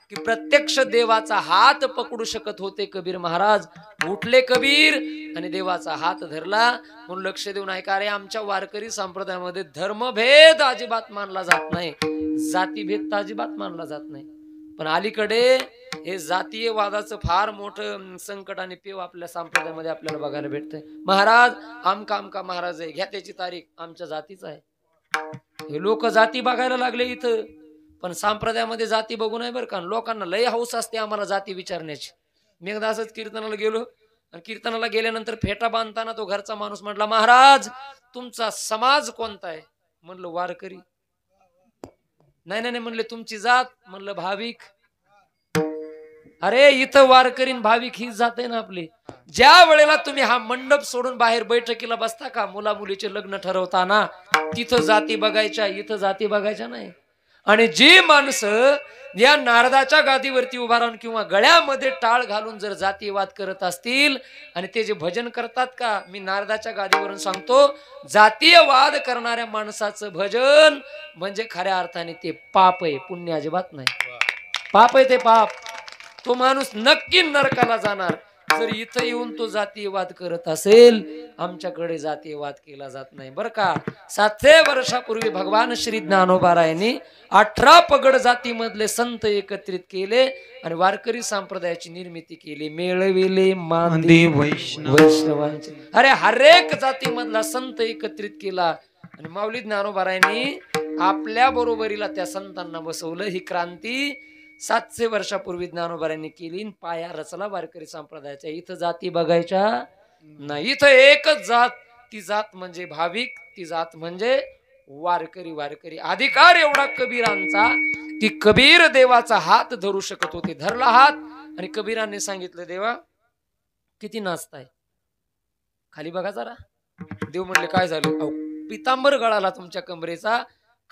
Speaker 1: की प्रत्यक्ष देवाचा हात पकडू शकत होते कबीर महाराज. उठले कबीर आणि देवाचा हात धरला. म्हणून लक्ष देऊन ऐका, रे आमच्या वारकरी संप्रदायामध्ये धर्मभेद अजिबात मानला जात नाही, जातीभेद तर अजिबात मानला जात नाही. पण अलीकडे हे जातीय वादाचं फार मोठं संकट आणि पेव आपल्या संप्रदायामध्ये आपल्याला बघायला भेटतंय. महाराज आमका आमका महाराज आहे, घ्या त्याची तारीख, आमच्या जातीच आहे. हे लोक जाती बघायला लागले इथं. पण संप्रदायामध्ये जाती बघू नाही बरं का. लोकांना लय हौस असते आम्हाला जाती विचारण्याची. मी एकदा असंच कीर्तनाला गेलो, आणि कीर्तनाला गेल्यानंतर फेटा बांधताना तो घरचा माणूस म्हटला, महाराज तुमचा समाज कोणता आहे? म्हणलं वारकरी. नाही नाही म्हणले तुमची जात? म्हणलं भाविक. अरे इथं वारकरी भाविक ही जात आहे ना आपली. ज्या वेळेला तुम्ही हा मंडप सोडून बाहेर बैठकीला बसता का, मुला मुलीचे लग्न ठरवताना, तिथं जाती बघायच्या, इथं जाती बघायच्या नाही. आणि जी माणसं या नारदाच्या गादीवरती उभा राहून किंवा गळ्यामध्ये टाळ घालून जर जातीवाद करत असतील आणि ते जे भजन करतात का, मी नारदाच्या गादीवरून सांगतो, जातीयवाद करणाऱ्या माणसाचं भजन म्हणजे खऱ्या अर्थाने ते पाप आहे, पुण्य अजिबात नाही. पाप आहे ते, पाप. तो माणूस नक्की नरकाला जाणार जर इथं येऊन तो जातीयवाद करत असेल. आमच्याकडे जातीयवाद केला जात नाही बरं का. 700 वर्षापूर्वी भगवान श्री ज्ञानोबारायांनी 18 पगड जातीमधले संत एकत्रित केले आणि वारकरी संप्रदायाची निर्मिती केली. मेळविले मांदी वैष्णवांचे. अरे हरेक जातीमधला संत एकत्रित केला आणि माऊली ज्ञानोबारायांनी आपल्या बरोबरीला त्या संतांना बसवलं. ही क्रांती 700 वर्षापूर्वी ज्ञानोबारायांनी केली. पाया रचला वारकरी संप्रदायाचा. इथं जाती बघायच्या नाही. इथं एकच जात, ती जात म्हणजे भाविक, ती जात म्हणजे वारकरी. वारकरी अधिकार एवढा कबीरांचा की कबीर देवाचा हात धरू शकत होते. धरला हात आणि कबीरांनी सांगितलं, देवा किती नाचताय, खाली बघा जरा. देव म्हणले काय झालं? पितांबर गळाला तुमच्या कमरेचा,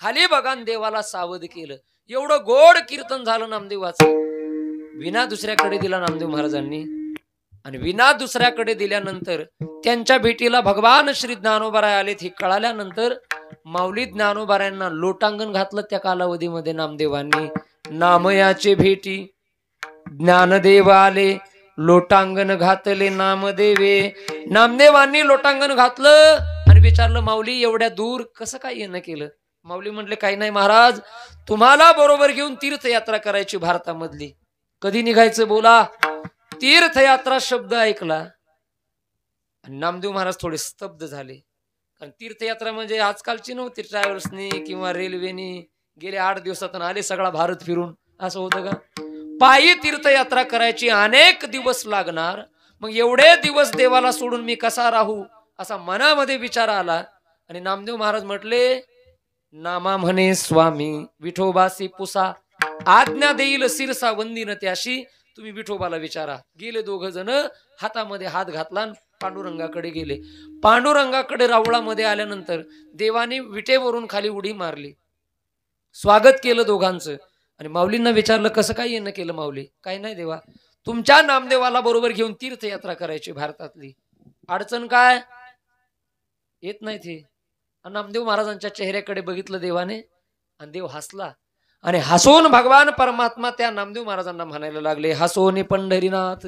Speaker 1: खाली बघा. देवाला सावध केलं. एवढं गोड कीर्तन झालं नामदेवाचं. विना दुसऱ्याकडे दिला नामदेव महाराजांनी. आणि विना दुसऱ्याकडे दिल्यानंतर त्यांच्या भेटीला भगवान श्री ज्ञानोबाराय आलेत हे कळाल्यानंतर माऊली ज्ञानोबारायांना लोटांगण घातलं. त्या कालावधीमध्ये नामदेवांनी नामयाचे भेटी ज्ञानदेव आले, लोटांगण घातले नामदेवे. नामदेवांनी लोटांगण घातलं आणि विचारलं, माऊली एवढ्या दूर कसं काय येणं केलं? माऊली म्हटले काही नाही महाराज, तुम्हाला बरोबर घेऊन तीर्थयात्रा करायची भारतामधली. कधी निघायचं बोला. तीर्थयात्रा शब्द ऐकला आणि नामदेव महाराज थोडे स्तब्ध झाले. कारण तीर्थयात्रा म्हणजे आजकालची नव्हती, ट्रॅव्हल्सनी किंवा रेल्वेनी गेले 8 दिवसातून आले सगळा भारत फिरून, असं होतं का? पायी तीर्थयात्रा करायची, अनेक दिवस लागणार. मग एवढे दिवस देवाला सोडून मी कसा राहू, असा मनामध्ये विचार आला. आणि नामदेव महाराज म्हटले, नामा म्हणे स्वामी विठोबासी पुसा, आज्ञा देईल शिरसा वंदिन त्याशी. तुम्ही विठोबाला विचारा. गेले 2 जण, हातामध्ये हात घातला, पांडुरंगाकडे गेले. पांडुरंगाकडे रावळामध्ये आल्यानंतर देवाने विटेवरून खाली उडी मारली, स्वागत केलं दोघांचं. आणि माऊलींना विचारलं, कसं काय येणं केलं माऊली? काही नाही देवा, तुमच्या नामदेवाला बरोबर घेऊन तीर्थयात्रा करायची भारतातली. अडचण काय? येत नाही ती. नामदेव महाराजांच्या चेहऱ्याकडे बघितलं देवाने आणि देव हसला. आणि हसून भगवान परमात्मा त्या नामदेव महाराजांना म्हणायला लागले, हसोनी पंढरीनाथ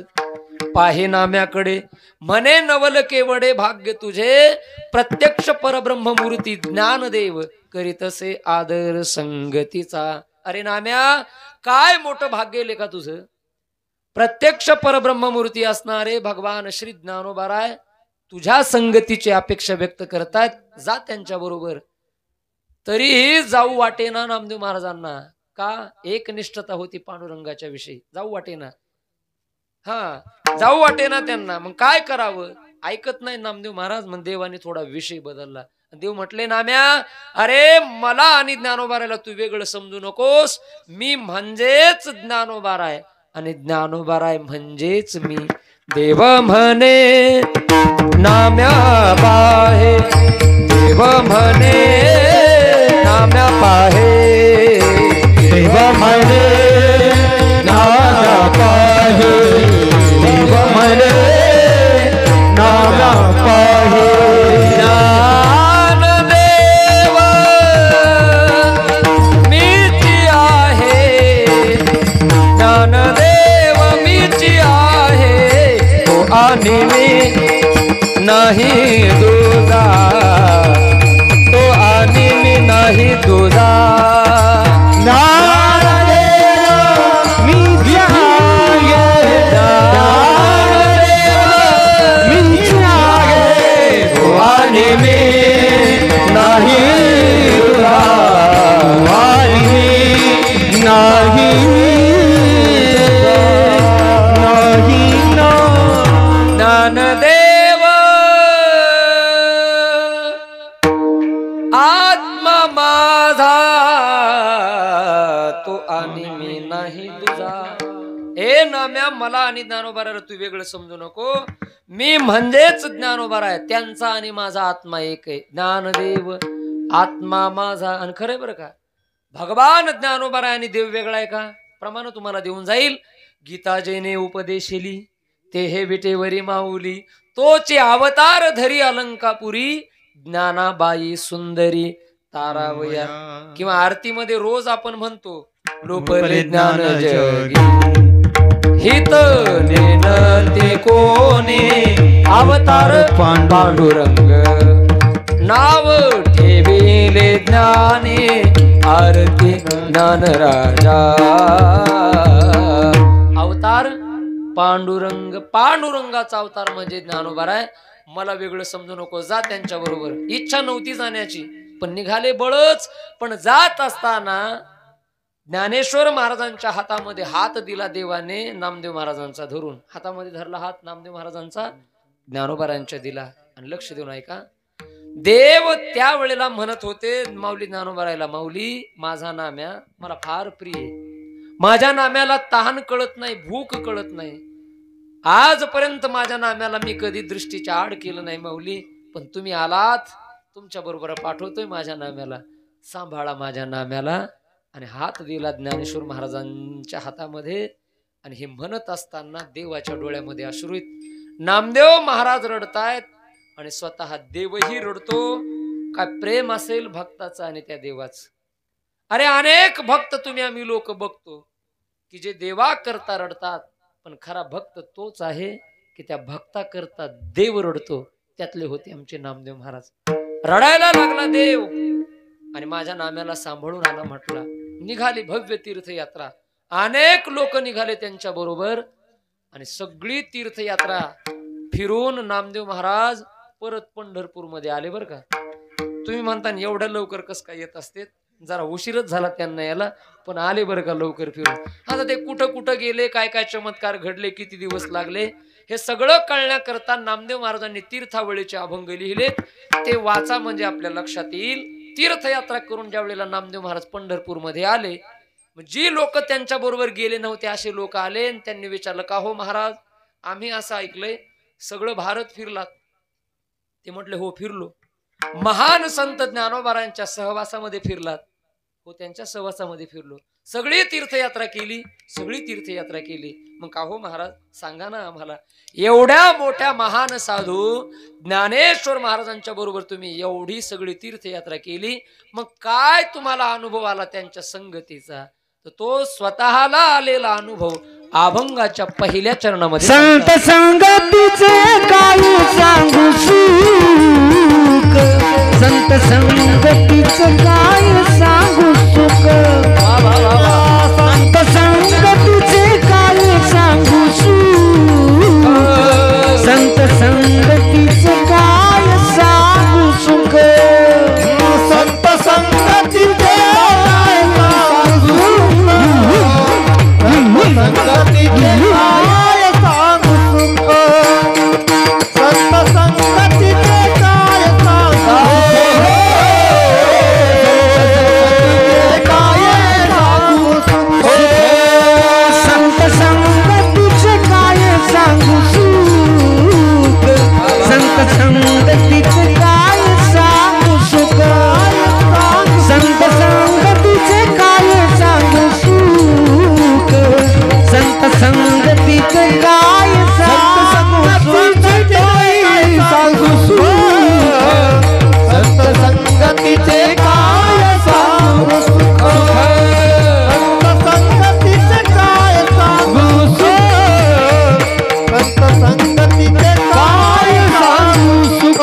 Speaker 1: पाहे नाम्याकडे, म्हणे नवल केवडे भाग्य तुझे, प्रत्यक्ष परब्रह्म मूर्ती ज्ञानदेव करीतसे आदर संगतीचा. अरे नाम्या, काय मोठं भाग्य लेखा तुझं. प्रत्यक्ष परब्रह्म मूर्ती असणारे भगवान श्री ज्ञानोबाराय तुझ्या संगतीची अपेक्षा व्यक्त करतायत. जा त्यांच्या बरोबर. तरीही जाऊ वाटेना नामदेव महाराजांना. का? एक निष्ठता होती पांडुरंगाच्या विषयी, जाऊ वाटेना. जाऊ वाटेना त्यांना. मग काय करावं? ऐकत नाही नामदेव महाराज. मग देवाने थोडा विषय बदलला. देव म्हटले, नाम्या, अरे मला आणि ज्ञानोबारायला तू वेगळं समजू नकोस. मी म्हणजेच ज्ञानोबाराय आणि ज्ञानोबाराय म्हणजेच मी. देव म्हणे नाम्या पाहे, देव म्हणे नाम्या पाहे,
Speaker 2: देव म्हणे नाम्या पाहे, देव म्हणे नाम्या पाहे.
Speaker 1: ज्ञानदेव मीची आहे, ज्ञानदेव मीची आहे, तो आणि मी नाही तुझा, तो आणि मी नाही तुझा. ज्ञानदेव आत्मा माझा, तो आणि मी नाही तुझा. ए नाम्या, मला आणि ज्ञानोबाराला तू वेगळं समजू नको. मी म्हणजेच ज्ञानोबाराय, त्यांचा आणि माझा आत्मा एक आहे. ज्ञानदेव आत्मा माझा. आणि खरंय बरं का, भगवान ज्ञानोबाराय आणि देव वेगळा आहे का? प्रमाण तुम्हाला देऊन जाईल. गीता जैने उपदेशेली ते हे विटेवरी माऊली, तोचे अवतार धरी अलंकापुरी, ज्ञानाबाई सुंदरी तारावया. किंवा आरतीमध्ये रोज आपण म्हणतो, लोपले ज्ञान जगी हित नेनते कोणी, अवतार पांडुरंग नाव ठेविले ज्ञाने, आरती ज्ञान राजा. अवतार पांडुरंग, पांडुरंगाचा अवतार म्हणजे ज्ञानोबाराय. मला वेगळं समजू नको. जा त्यांच्या बरोबर. इच्छा नव्हती जाण्याची, पण निघाले बळच. पण जात असताना ज्ञानेश्वर महाराजांच्या हातामध्ये हात दिला देवाने, नामदेव महाराजांचा धरून. हातामध्ये धरला हात नामदेव महाराजांचा, ज्ञानोबारायांच्या दिला. आणि लक्ष देऊन ऐका, देव त्या वेळेला म्हणत होते माऊली ज्ञानोबारायला, माऊली माझा नाम्या मला फार प्रिय आहे. माझ्या नाम्याला तहान कळत नाही, भूक कळत नाही. आजपर्यंत माझ्या नाम्याला मी कधी दृष्टीच्या आड केलं नाही माऊली, पण तुम्ही आलात, तुमच्या बरोबर पाठवतोय माझ्या नाम्याला, सांभाळा माझ्या नाम्याला. आणि हात दिला ज्ञानेश्वर महाराजांच्या हातामध्ये. आणि हे म्हणत असताना देवाच्या डोळ्यामध्ये अश्रू. नामदेव महाराज रडतायत आणि स्वतः देवही रडतो. काय प्रेम असेल भक्ताचं आणि त्या देवाचं. अरे अनेक भक्त तुम्ही आम्ही लोक बघतो की जे देवा करता रडतात, पण खरा भक्त तोच आहे की त्या भक्ता करता देव रडतो. त्यातले होते आमचे नामदेव महाराज. रडायला लागला देव. आणि माझ्या नाम्याला सांभाळून आला म्हटला. निघाली भव्य तीर्थयात्रा, अनेक लोक निघाले त्यांच्या बरोबर आणि सगळी तीर्थयात्रा फिरून नामदेव महाराज परत पंढरपूर मध्ये आले. बर का, तुम्ही म्हणता एवढ्या लवकर कस काय येत असते, जरा उशीरच झाला त्यांना याला, पण आले बरं का लवकर फिरून. आता ते कुठं कुठं गेले, काय काय चमत्कार घडले, किती दिवस लागले, हे सगळं कळण्याकरता नामदेव महाराजांनी तीर्थावळीचे अभंग लिहिले. ते वाचा म्हणजे आपल्या लक्षात येईल. तीर्थयात्रा करून ज्या वेळेला नामदेव महाराज पंढरपूर मध्ये आले, जी लोक त्यांच्या बरोबर गेले नव्हते असे लोक आले आणि त्यांनी विचारलं, का हो महाराज, आम्ही असं ऐकलंय सगळं भारत फिरलात. ते म्हटले, हो फिरलो. महान संत ज्ञानोबारांच्या सहवासामध्ये फिरलात? हो त्यांच्या सहवासामध्ये फिरलो. सगळी तीर्थयात्रा केली? सगळी तीर्थयात्रा केली. मग का हो महाराज, सांगा ना आम्हाला, एवढ्या मोठ्या महान साधू ज्ञानेश्वर महाराजांच्या बरोबर तुम्ही एवढी सगळी तीर्थयात्रा केली, मग काय तुम्हाला अनुभव आला त्यांच्या संगतीचा? तर तो स्वतःला आलेला अनुभव अभंगाच्या पहिल्या चरणामध्ये
Speaker 2: संत संगतीचे काय सांगू सुख, संत संगतीचे काय सांगू सुख, संत संगतीचे काय सांगू सुख, संत संगतीचे काय सांगू सुख, संत संगतीचे काय सांगू संगतीचे काय सांगू सुख, संत संगतीचे काय सांगू सुख, संत संगतीचे काय सांगू सुख, संत संगतीचे काय सांगू सुख, संत संगतीचे काय सांगू सुख, संत संगतीचे काय सांगू सुख, संत संगतीचे काय सांगू सुख, संत संगतीचे काय सांगू सुख, संत संगतीचे काय सांगू सुख,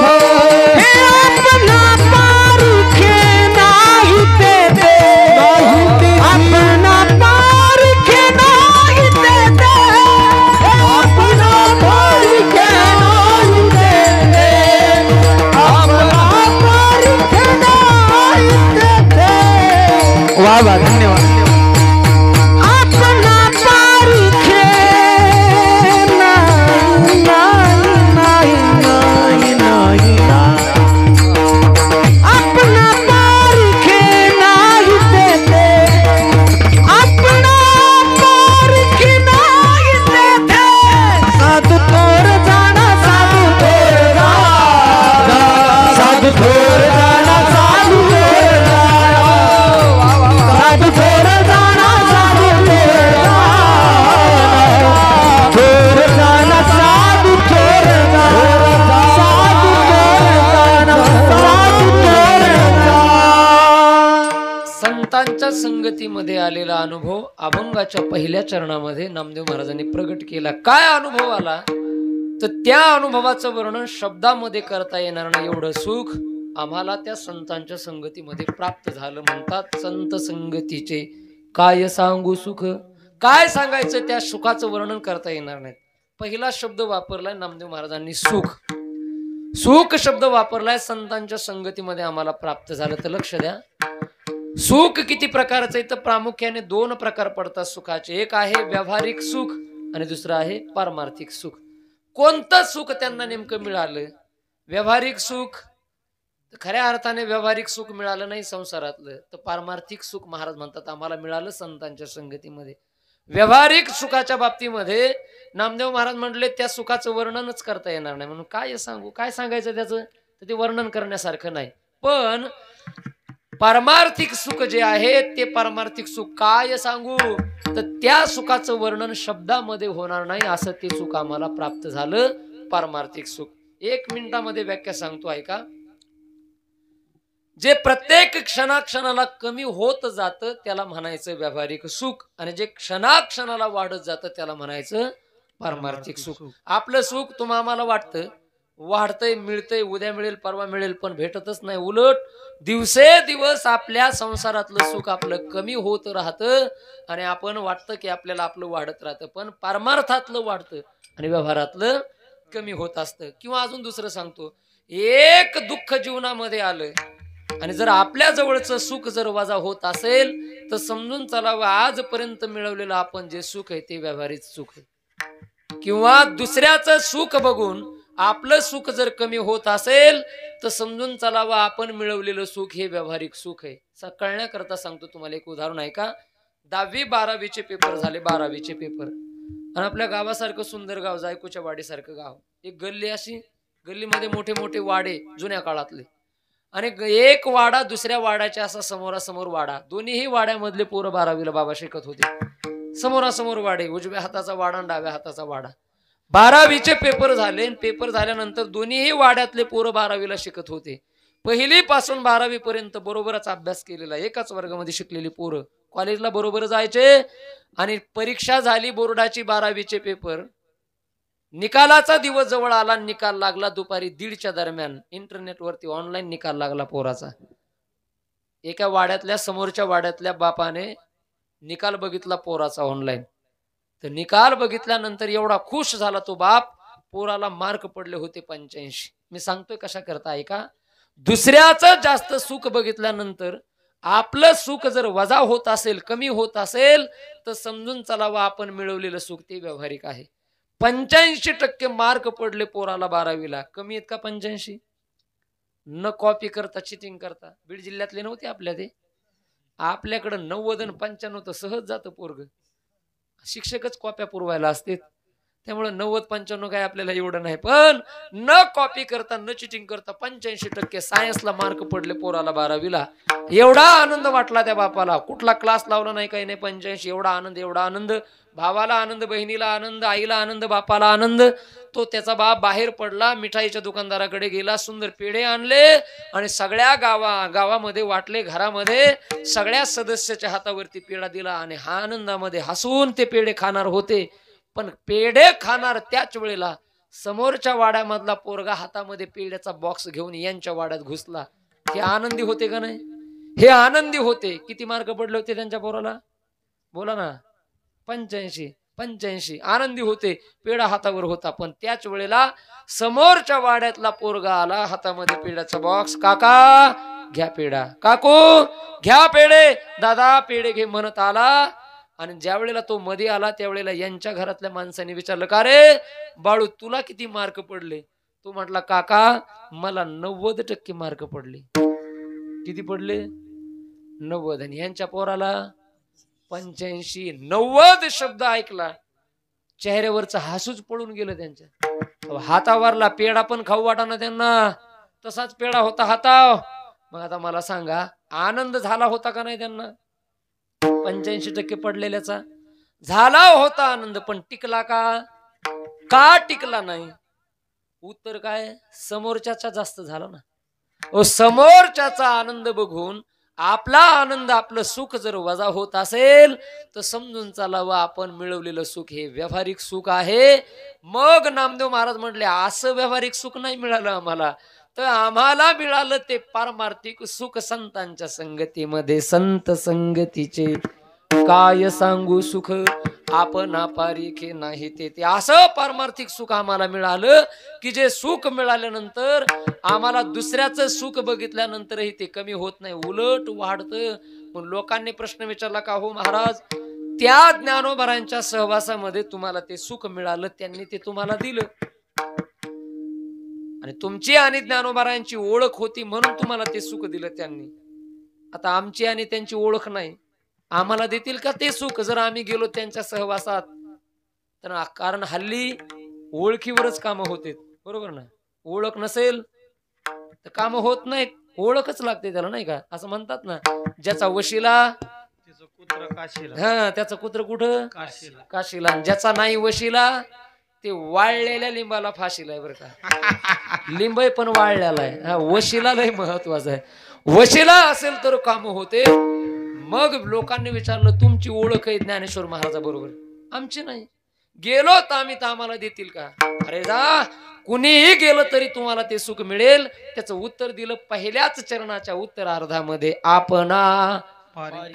Speaker 2: हे आपला पारखे नाही ते दे, आपला पारखे नाही ते दे, आपला पारखे नाही ते दे, आपला पारखे नाही ते दे. वा वा, धन्यवाद. आपला पारखे नाही नाही नाही नाही नाही, अपना पारखे नाही देते, अपना पारखे नाही देते, साधू थोर जाना साधू थोर जाना, साधू थोर जाना साधू थोर जाना, साधू थोर जाना साधू थोर जाना, थोर जाना साधू थोर जाना, साधू थोर जाना साधू थोर जाना.
Speaker 1: संतांच्या संगतीमध्ये आलेला अनुभव अभंगाच्या पहिल्या चरणामध्ये नामदेव महाराजांनी प्रगट केला. काय अनुभव आला, तर त्या अनुभवाचं वर्णन शब्दामध्ये करता येणार नाही, एवढं सुख आम्हाला त्या संतांच्या संगतीमध्ये प्राप्त झालं. म्हणतात, संत संगतीचे काय सांगू सुख. काय सांगायचं, त्या सुखाचं वर्णन करता येणार नाही. पहिला शब्द वापरलाय नामदेव महाराजांनी, सुख. सुख शब्द वापरलाय, संतांच्या संगतीमध्ये आम्हाला प्राप्त झालं. तर लक्ष द्या, सुख किती प्रकारचं आहे, तर प्रामुख्याने दोन प्रकार पडतात सुखाचे. एक आहे व्यावहारिक सुख आणि दुसरं आहे पारमार्थिक सुख. कोणतं सुख त्यांना नेमकं मिळालं? व्यावहारिक सुख, खऱ्या अर्थाने व्यावहारिक सुख मिळालं नाही संसारातलं, तर पारमार्थिक सुख महाराज म्हणतात आम्हाला मिळालं संतांच्या संगतीमध्ये. व्यावहारिक सुखाच्या बाबतीमध्ये नामदेव महाराज म्हटले त्या सुखाचं वर्णनच करता येणार नाही. म्हणून काय सांगू, काय सांगायचं त्याचं, तर ते वर्णन करण्यासारखं नाही. पण पारमार्थिक सुख जे आहे ते पारमार्थिक सुख काय सांगू, तर त्या सुखाचं वर्णन शब्दामध्ये होणार नाही, असं ते सुख आम्हाला प्राप्त झालं, पारमार्थिक सुख. 1 मिनिटामध्ये व्याख्या सांगतो ऐका. जे प्रत्येक क्षणाक्षणाला कमी होत जातं त्याला म्हणायचं व्यावहारिक सुख, आणि जे क्षणाक्षणाला वाढत जातं त्याला म्हणायचं पारमार्थिक सुख. आपलं सुख तुम्हाला वाटतं वाढतंय, मिळतंय, उद्या मिळेल, परवा मिळेल, पण भेटतच नाही. उलट दिवसेदिवस आपल्या संसारातलं सुख आपलं कमी होत राहतं आणि आपण वाटतं की आपल्याला आपलं वाढत राहतं, पण परमार्थातलं वाढतं आणि व्यवहारातलं कमी होत असतं. किंवा अजून दुसरं सांगतो, एक दुःख जीवनामध्ये आलं आणि जर आपल्या जवळचं सुख जर वजा होत असेल तर समजून चालावं आजपर्यंत मिळवलेलं आपण जे सुख आहे ते व्यावहारिक सुख आहे. किंवा दुसऱ्याचं सुख बघून आपलं सुख जर कमी होत असेल तर समजून चालावं आपण मिळवलेलं सुख हे व्यावहारिक सुख आहे. कळण्याकरता सांगतो तुम्हाला एक उदाहरण आहे का. 10वी 12वीचे पेपर झाले, 12वीचे पेपर, आणि आपल्या गावासारखं सुंदर गाव, जायकूच्या वाडीसारखं गाव, एक गल्ली, अशी गल्लीमध्ये मोठे मोठे वाडे जुन्या काळातले, आणि एक वाडा दुसऱ्या वाड्याच्या असा समोरासमोर वाडा, दोन्हीही वाड्यामधले पोरं 12वीला बाबा शिकत होते. समोरासमोर वाडे, उजव्या हाताचा वाडा आणि डाव्या हाताचा वाडा. 12वीचे पेपर झाले, पेपर झाल्यानंतर दोन्हीही वाड्यातले पोरं 12वीला शिकत होते. पहिलीपासून 12वी पर्यंत बरोबरच अभ्यास केलेला, एकाच वर्गामध्ये शिकलेली पोरं कॉलेजला बरोबर जायचे. आणि परीक्षा झाली बोर्डाची 12वीचे पेपर, निकालाचा दिवस जवळ आला, निकाल लागला दुपारी 1:30च्या दरम्यान. इंटरनेटवरती ऑनलाईन निकाल लागला पोराचा. एका वाड्यातल्या समोरच्या वाड्यातल्या बापाने निकाल बघितला पोराचा ऑनलाईन. तर निकाल बघितल्यानंतर एवढा खुश झाला तो बाप, पोराला मार्क पडले होते 85. मी सांगतोय कशा करता ऐका. दुसऱ्याचं जास्त सुख बघितल्यानंतर आपलं सुख जर वजा होत असेल, कमी होत असेल, तर समजून चालावं आपण मिळवलेलं सुख ते व्यावहारिक आहे. 85% मार्क पडले पोराला 12वीला. कमी आहेत का 85? न कॉपी करता, चिटिंग करता. बीड जिल्ह्यातले नव्हते आपल्या ते. आपल्याकडं 90 आणि 95 तर सहज जातं पोरग. शिक्षकच कॉप्या पुरवायला असते, त्यामुळे 90-95 काय आपल्याला एवढं नाही. पण न कॉपी करता, न चिटिंग करता 85% सायन्सला मार्क पडले पोराला 12वीला. एवढा आनंद वाटला त्या बापाला. कुठला क्लास लावला नाही, काही नाही, 85. एवढा आनंद, एवढा आनंद. भावाला आनंद, बहिणीला आनंद, आईला आनंद, बापाला आनंद. तो त्याचा बाप बाहेर पडला, मिठाईच्या दुकानदाराकडे गेला, सुंदर पेढे आणले आणि सगळ्या गावामध्ये वाटले. घरामध्ये सगळ्या सदस्याच्या हातावरती पेढा दिला आणि हा आनंदामध्ये हसून ते पेढे खाणार होते. पण पेढे खाणार त्याच वेळेला समोरच्या वाड्यामधला पोरगा हातामध्ये पेढ्याचा बॉक्स घेऊन यांच्या वाड्यात घुसला. हे आनंदी होते का नाही? हे आनंदी होते. किती मार्क पडले होते त्यांच्या पोराला? बोला ना. 85. आनंदी होते. पेढा हातावर होता. पण त्याच वेळेला समोरच्या वाड्यातला पोरगा आला, हातामध्ये पेढ्याचा बॉक्स. काका घ्या पेढा, काकू घ्या पेढे, दादा पेढे घे म्हणत आला. आणि ज्या वेळेला तो मध्ये आला त्यावेळेला यांच्या घरातल्या माणसाने विचारलं, का रे बाळू तुला किती मार्क पडले? तो म्हटला, काका मला 90% मार्क पडले. किती पडले? 90. आणि यांच्या पोराला 85. 90 शब्द ऐकला, चेहऱ्यावरचं हसूच पळून गेलं त्यांच्या. हातावरला पेढा पण खाऊ वाटाना त्यांना, तसाच पेढा होता हाताव. मग आता मला सांगा, आनंद झाला होता का नाही त्यांना? 85% पडलेल्याचा झाला होता आनंद, पण टिकला का? का टिकला नाही? उत्तर काय? समोरच्याचा जास्त झाला ना. समोरच्याचा आनंद बघून आपला आनंद, आपलं सुख जर वजा होत असेल तर समजून चालावं आपण मिळवलेलं सुख हे व्यावहारिक सुख आहे. मग नामदेव महाराज म्हटले, असं व्यावहारिक सुख नाही मिळालं आम्हाला, तर आम्हाला मिळालं ते पारमार्थिक सुख संतांच्या संगतीमध्ये. संत संगतीचे काय सांगू सुख, आपण पारिखे नाही ते असं पारमार्थिक सुख आम्हाला मिळालं की जे सुख मिळाल्यानंतर आम्हाला दुसऱ्याचं सुख बघितल्यानंतरही ते कमी होत नाही, उलट वाढतं. पण लोकांनी प्रश्न विचारला, का हो महाराज, त्या ज्ञानोबारांच्या सहवासामध्ये तुम्हाला ते सुख मिळालं, त्यांनी ते तुम्हाला दिलं आणि तुमची आणि ज्ञानोबारांची ओळख होती म्हणून तुम्हाला ते सुख दिलं त्यांनी. आता आमची आणि त्यांची ओळख नाही, आम्हाला देतील का ते सुख जर आम्ही गेलो त्यांच्या सहवासात? तर कारण हल्ली ओळखीवरच कामं होते, बरोबर ना. ओळख नसेल तर कामं होत नाहीत, ओळखच लागते त्याला, नाही का? असं म्हणतात ना, ज्याचा वशिला त्याचं कुत्र काशीला. हा, त्याचं कुत्र कुठं? काशीला. ज्याचा नाही वशिला ते वाळलेल्या लिंबाला फाशीला आहे, बरं का. लिंब पण वाळलेला आहे. हा, वशिला लय महत्वाचा आहे. वशिला असेल तर काम होते. मग लोकांनी विचारलं, तुमची ओळख आहे ज्ञानेश्वर महाराजा बरोबर? आमची नाही. गेलो तर आम्ही तर आम्हाला देतील का? अरे जा, कुणीही गेलं तरी तुम्हाला ते सुख मिळेल. त्याचं उत्तर दिलं पहिल्याच चरणाच्या उत्तरार्धामध्ये, आपणा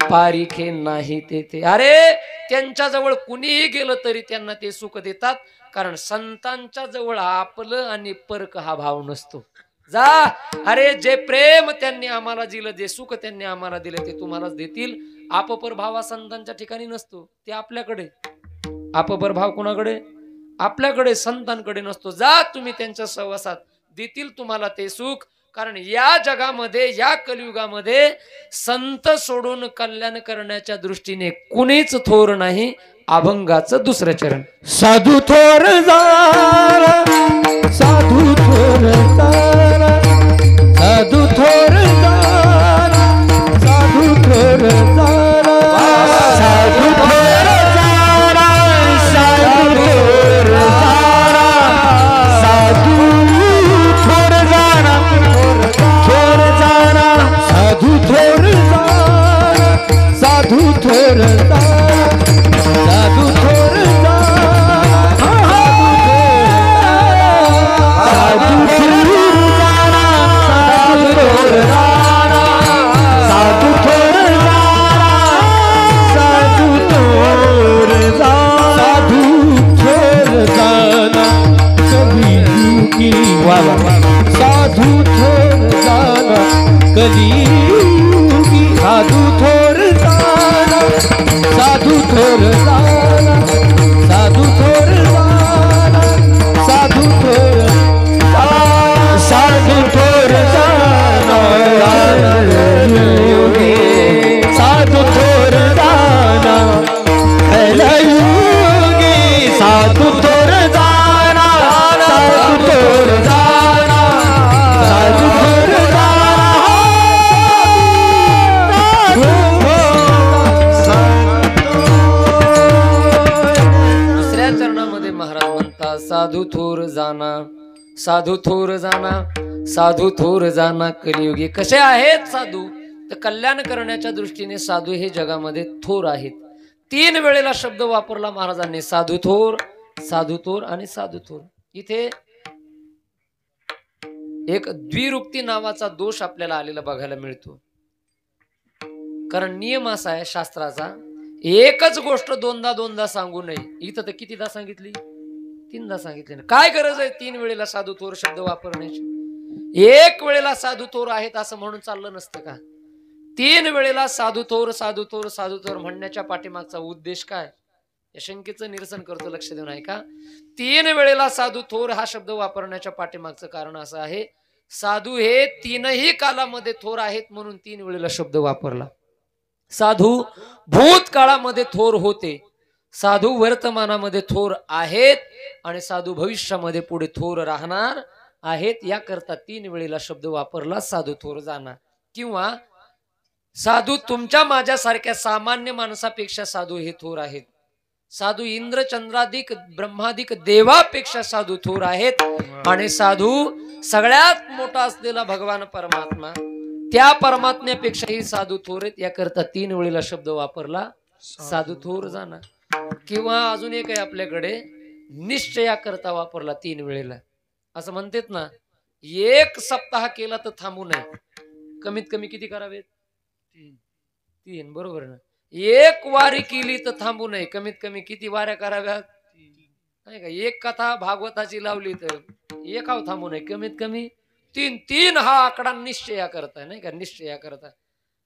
Speaker 1: पारिखे नाही तेथे. अरे त्यांच्या जवळ कुणीही गेलं तरी त्यांना ते सुख देतात, कारण संतांच्या जवळ आपलं आणि परक हा भाव नसतो. जा, अरे जे प्रेम त्यांनी आम्हाला दिलं, जे सुख त्यांनी आम्हाला दिलं ते तुम्हालाच देतील. आपपर भाव हा संतांच्या ठिकाणी नसतो, ते आपल्याकडे. आपपर भाव कोणाकडे? आपल्याकडे, संतांकडे नसतो. जा तुम्ही त्यांच्या सहवासात, देतील तुम्हाला ते सुख. कारण या जगामध्ये, या कलियुगामध्ये संत सोडून कल्याण करण्याच्या दृष्टीने कुणीच थोर नाही. अभंगाचं दुसरं चरण.
Speaker 2: साधू थोर जारा, साधू थोर जारा, साधू थोर जारा, साधू थोर जारा, साधू थोर जारा, साधू थोर जारा, साधू थोर जारा, थोर जारा, साधू थोर जारा, साधू थोर जारा, साधू थोर जारा, साधू थोर जारा, साधू थोर जारा, साधू थोर जारा, साधू थोर जारा, साधू थोर जारा, कलियुगी वाला, साधू थोर जारा, कलियुगी, साधू थोर जारा, साधू थोर जारा, साधू थोर जारा, साधू थोर जारा, साधू थोर जारा, कलियुगी, साधू थोर जारा, कलियुगी, साधू थोर जारा, साधू थोर जारा, साधू थोर
Speaker 1: महाराज म्हणतात, साधू थोर जाना, साधू थोर जाना, साधू थोर जाना कलियुगी. कसे आहेत साधू? तर कल्याण करण्याच्या दृष्टीने साधू हे जगामध्ये थोर आहेत. 3 वेळेला शब्द वापरला महाराजांनी, साधू थोर, साधू थोर आणि साधू थोर. इथे एक द्विरुक्ती नावाचा दोष आपल्याला आलेला बघायला मिळतो. कारण नियम असा आहे शास्त्राचा, एकच गोष्ट दोनदा सांगू नये. इथं तर कितीदा सांगितली? 3दा सांगितले. काय गरज आहे 3 वेळेला साधू थोर शब्द वापरण्याची? एक वेळेला साधू थोर आहेत असं म्हणून चाललं नसतं का? 3 वेळेला साधू थोर, साधू थोर, साधू थोर म्हणण्याच्या पाठीमागचा उद्देश काय? या शंकेचं निरसन करतो, लक्ष देऊन ऐका. 3 वेळेला साधू थोर हा शब्द वापरण्याच्या पाठीमागचं कारण असं आहे, साधू हे 3ही कालामध्ये थोर आहेत म्हणून 3 वेळेला शब्द वापरला. साधू भूतकाळामध्ये थोर होते, साधू वर्तमानामध्ये थोर आहेत आणि साधू भविष्यामध्ये पुढे थोर राहणार आहेत. याकरता 3 वेळेला शब्द वापरला, साधू थोर जाणार. किंवा साधू तुमच्या माझ्यासारख्या सामान्य माणसापेक्षा साधू हे थोर आहेत. साधू इंद्र चंद्राधिक ब्रह्माधिक देवापेक्षा साधू थोर आहेत. आणि साधू सगळ्यात मोठा असलेला भगवान परमात्मा, त्या परमात्म्यापेक्षाही साधू थोर आहेत. याकरता 3 वेळेला शब्द वापरला, साधू थोर जाणार. किंवा अजून एक आहे आपल्याकडे, निश्चया करता वापरला 3 वेळेला. असं म्हणतात ना, 1 सप्ताह केला तर थांबू नये. कमीत कमी किती करावेत? 3. बरोबर ना. 1 वारी केली तर थांबू नये. कमीत कमी किती वाऱ्या कराव्यात? नाही का? 1 कथा भागवताची लावली तर 1 थांबू नये. कमीत कमी 3 हा आकडा निश्चया करता, नाही का? निश्चया करता.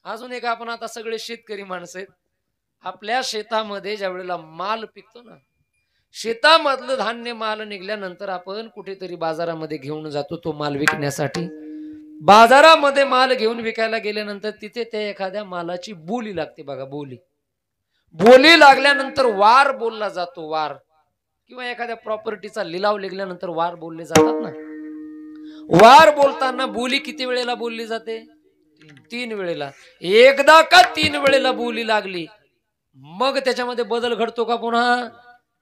Speaker 1: अजून एक, आपण आता सगळे शेतकरी माणसं आहेत. आपल्या शेतामध्ये ज्या वेळेला माल पिकतो ना, शेतामधलं धान्य माल निघल्यानंतर आपण कुठेतरी बाजारामध्ये घेऊन जातो तो माल विकण्यासाठी. बाजारामध्ये माल घेऊन विकायला गेल्यानंतर तिथे त्या एखाद्या मालाची बोली लागते बघा. बोली लागल्यानंतर वार बोलला जातो. वार किंवा एखाद्या प्रॉपर्टीचा लिलाव लिहिल्यानंतर वार बोलले जातात ना. वार बोलताना बोली किती वेळेला बोलली जाते? 3 वेळेला. एकदा का 3 वेळेला बोली लागली मग त्याच्यामध्ये बदल घडतो का पुन्हा?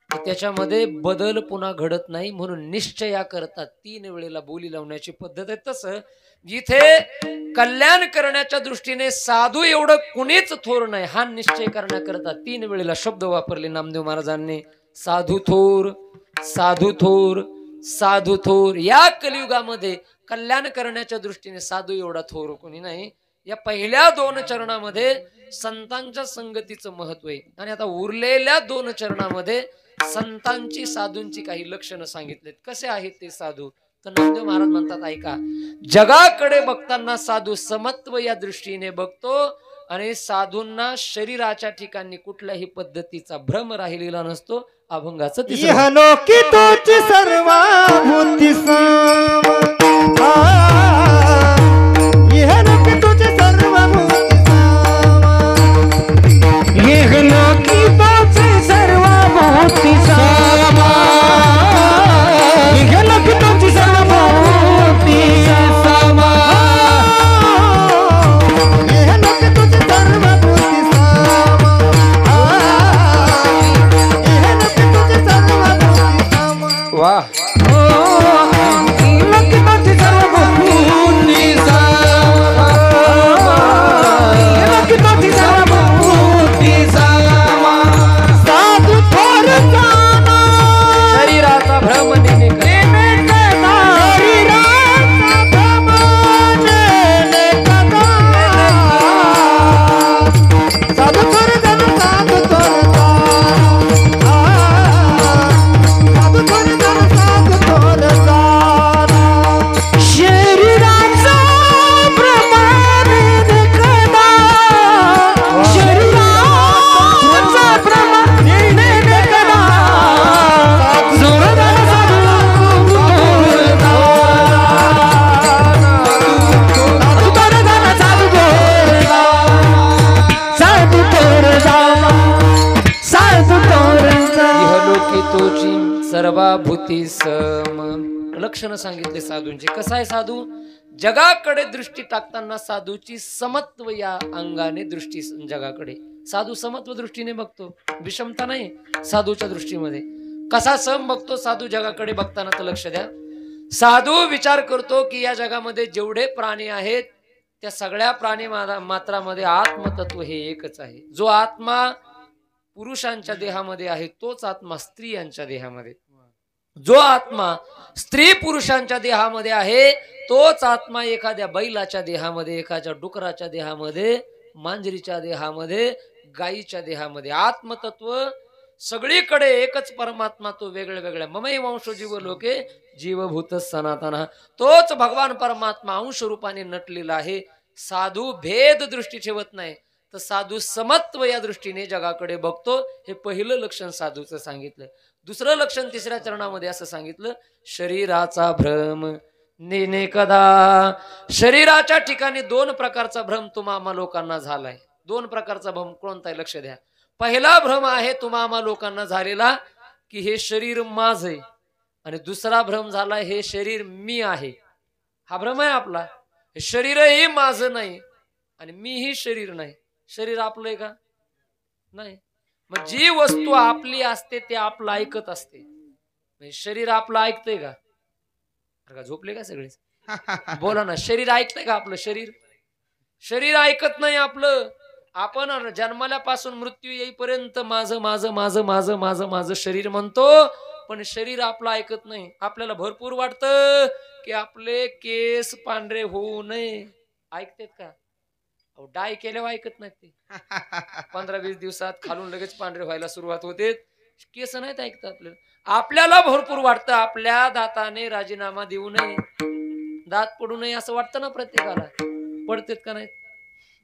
Speaker 1: त्याच्यामध्ये बदल पुन्हा घडत नाही. म्हणून निश्चया करतात 3 वेळेला बोली लावण्याची पद्धत आहे. तसं जिथे कल्याण करण्याच्या दृष्टीने साधू एवढं कुणीच थोर नाही, हा निश्चय करण्याकरता 3 वेळेला शब्द वापरले नामदेव महाराजांनी. साधू थोर, साधू थोर, साधू थोर. या कलियुगामध्ये कल्याण करण्याच्या दृष्टीने साधू एवढा थोर कोणी नाही. या पहिल्या 2 चरणामध्ये संतांच्या संगतीचं महत्व आहे. आणि आता उरलेल्या 2 चरणामध्ये संतांची साधूंची काही लक्षणं सांगितलेत. कसे आहेत ते साधू? तर नामदेव महाराज म्हणतात ऐका. जगाकडे बघताना साधू समत्व या दृष्टीने बघतो आणि साधूंना शरीराच्या ठिकाणी कुठल्याही पद्धतीचा भ्रम राहिलेला नसतो. अभंगाचं तिसरं
Speaker 2: लोकी तोची सर्वाभूती साम. लोकी तोची सर्वभूती साम. लोकी तोची सर्वभूती साम. लोकी तोची सर्वभूती साम. लोकी तोची सर्वभूती साम. वाह.
Speaker 1: शरीराचा भ्रम सर्वाभूती सम. लक्षण सांगितले साधूंची. कसा आहे साधू? जगाकडे दृष्टी टाकताना साधूची समत्व या अंगाने दृष्टी. जगाकडे साधू समत्व दृष्टीने बघतो, विषमता नाही साधूच्या दृष्टीमध्ये. कसा सम बघतो साधू जगाकडे बघताना? तर लक्ष द्या. साधू विचार करतो की या जगामध्ये जेवढे प्राणी आहेत त्या सगळ्या प्राणी मात्रामध्ये आत्मतत्व हे एकच आहे. जो आत्मा पुरुषांच्या देहामध्ये आहे तोच आत्मा स्त्रियांच्या देहामध्ये. जो आत्मा स्त्री पुरुषांच्या देहामध्ये आहे तोच आत्मा एखाद्या बैलाच्या देहामध्ये, एखाद्या डुकराच्या देहामध्ये, मांजरीच्या देहामध्ये, गायीच्या देहामध्ये. आत्मतत्व सगळीकडे एकच परमात्मा, तो वेगळ्या वेगळ्या. ममई वंश जीव लोके जीवभूत सनातन. तोच भगवान परमात्मा अंश रूपाने नटलेला आहे. साधू भेद दृष्टी ठेवत नाही, तर साधू समत्व या दृष्टीने जगाकडे बघतो. हे पहिलं लक्षण साधूचं सांगितलं. दुसरं लक्षण 3ऱ्या चरणामध्ये असं सांगितलं, शरीराचा भ्रम नेने कदा. शरीराच्या ठिकाणी 2 प्रकारचा भ्रम तुम्हा लोकांना झालाय. 2 प्रकारचा भ्रम कोणता आहे? लक्ष द्या. पहिला भ्रम आहे तुम्हा लोकांना झालेला की हे शरीर माझ आहे, आणि दुसरा भ्रम झाला हे शरीर मी आहे. हा भ्रम आहे आपला. हे शरीरही माझं नाही आणि मीही शरीर नाही. शरीर आपलं आहे का? नाही. मग जी वस्तू आपली असते ते आपलं ऐकत असते. शरीर आपलं ऐकतंय का? झोपले का सगळे? बोला ना. शरीर ऐकतंय का आपलं? शरीर ऐकत नाही आपलं. आपण जन्मल्यापासून मृत्यू येईपर्यंत माझं माझं माझं माझं माझं माझं शरीर म्हणतो, पण शरीर आपलं ऐकत नाही. आपल्याला भरपूर वाटतं की आपले केस पांढरे होऊ नये. ऐकतेत का? डाय केल्यावर ऐकत नाहीत ते. 15-20 दिवसात खालून लगेच पांढरे व्हायला सुरुवात होते. केस नाहीत ऐकत आपल्याला. आपल्याला भरपूर वाटतं आपल्या दाताने राजीनामा देऊ नये, दात पडू नये असं वाटतं ना प्रत्येकाला. पडतेत का नाही?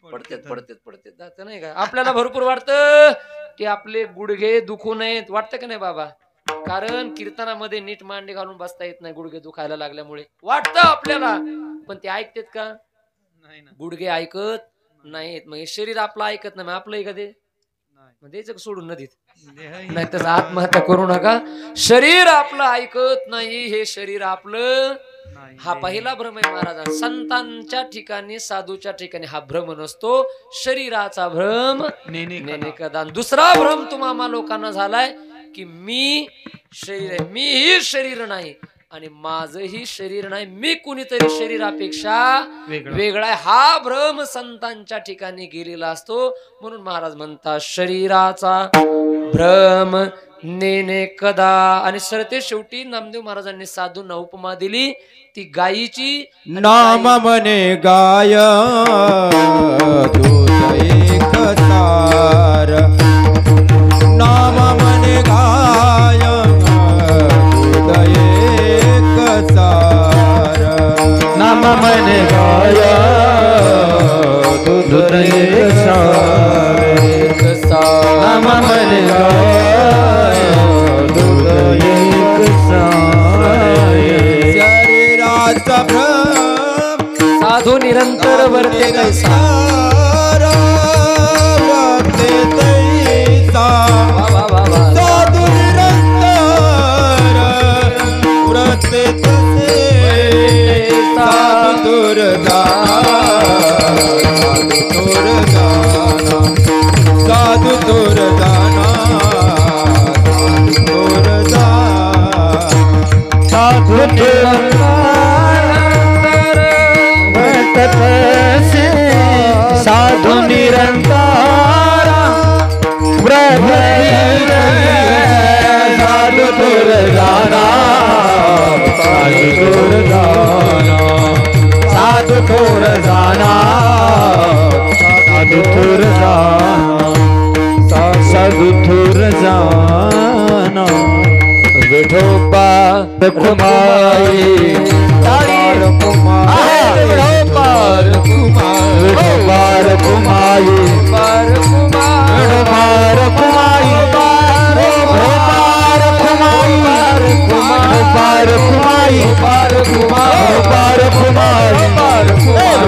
Speaker 1: पडतेत दात नाही का? आपल्याला भरपूर वाटतं की आपले गुडघे दुखू नयेत. वाटतं का नाही बाबा? कारण कीर्तनामध्ये नीट मांडी घालून बसता येत नाही गुडघे दुखायला लागल्यामुळे. वाटतं आपल्याला, पण ते ऐकतेत का? गुडघे ऐकत नाहीत. मग हे शरीर आपलं ऐकत नाही. मग आपलं आहे का ते? मग द्यायचं सोडून नदीत. नाही तर आत्महत्या करू नका. शरीर आपलं ऐकत नाही, हे शरीर आपलं. हा पहिला भ्रम आहे महाराज. संतांच्या ठिकाणी, साधूच्या ठिकाणी हा भ्रम नसतो. शरीराचा भ्रम नेने कदा. दुसरा भ्रम तुम्हा लोकांना झालाय की मी शरीर आहे, मी ही शरीर नाही आणि माझंही शरीर नाही, मी कुणीतरी शरीरापेक्षा वेगळा आहे. हा भ्रम संतांच्या ठिकाणी गेलेला असतो. म्हणून महाराज म्हणतात शरीराचा भ्रम नेने कदा. आणि सरते शेवटी नामदेव महाराजांनी साधूंना उपमा दिली ती गायीची.
Speaker 2: नाम म्हणे गाय दूध एक सार. नाम म्हणे गाय दूध एक सार. नाम म्हणे गाय दूध एक सार. नाम म्हणे गाय दूध एक सार. शरीराचा भ्रम
Speaker 1: साधू निरंतर वर्ते तैसा.
Speaker 2: वर्ते तैसा.
Speaker 1: वा वा वा.
Speaker 2: साधू निरंतर व्रते तसे. साधू दूर जाना. साधू दूर जाना. साधू दूर जाना. साधू दूर तसे. साधू निरंतर साधू दूर जाना. साधू दूर जाना. साधू दूर जाना. साधू दूर जाना. साधू दूर जाना. विठोबा कुमारी तारी कुमार. विठोबार कुमार. विठोबार कुमारी. विठोबार कुमारी. विठोबार कुमारी. विठोबार कुमारी. विठोबार कुमारी.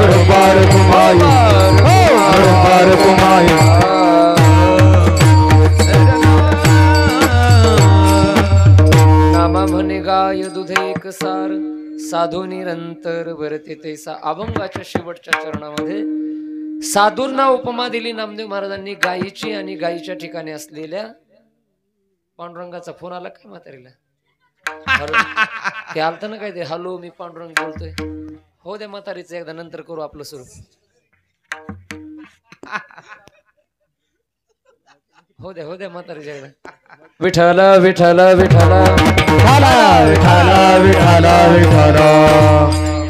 Speaker 2: विठोबार कुमारी. विठोबार कुमारी.
Speaker 1: नामा म्हणे गाय दूध एक सार. साधू निरंतर वर्ते तैसा. अभंगाच्या शेवटच्या चरणामध्ये साधूंना उपमा दिली नामदेव महाराजांनी गायीची आणि गायीच्या ठिकाणी असलेल्या. पांडुरंगाचा फोन आला काय म्हातारीला? ते आलत ना काय ते. हॅलो मी पांडुरंग बोलतोय. हो द्या म्हातारीचं एकदा, नंतर करू आपलं सुरू. हो द्या म्हातारीच्या एकदा. विठ्ठल विठ्ठल विठ्ठल
Speaker 2: विठाला विठाला विठाला.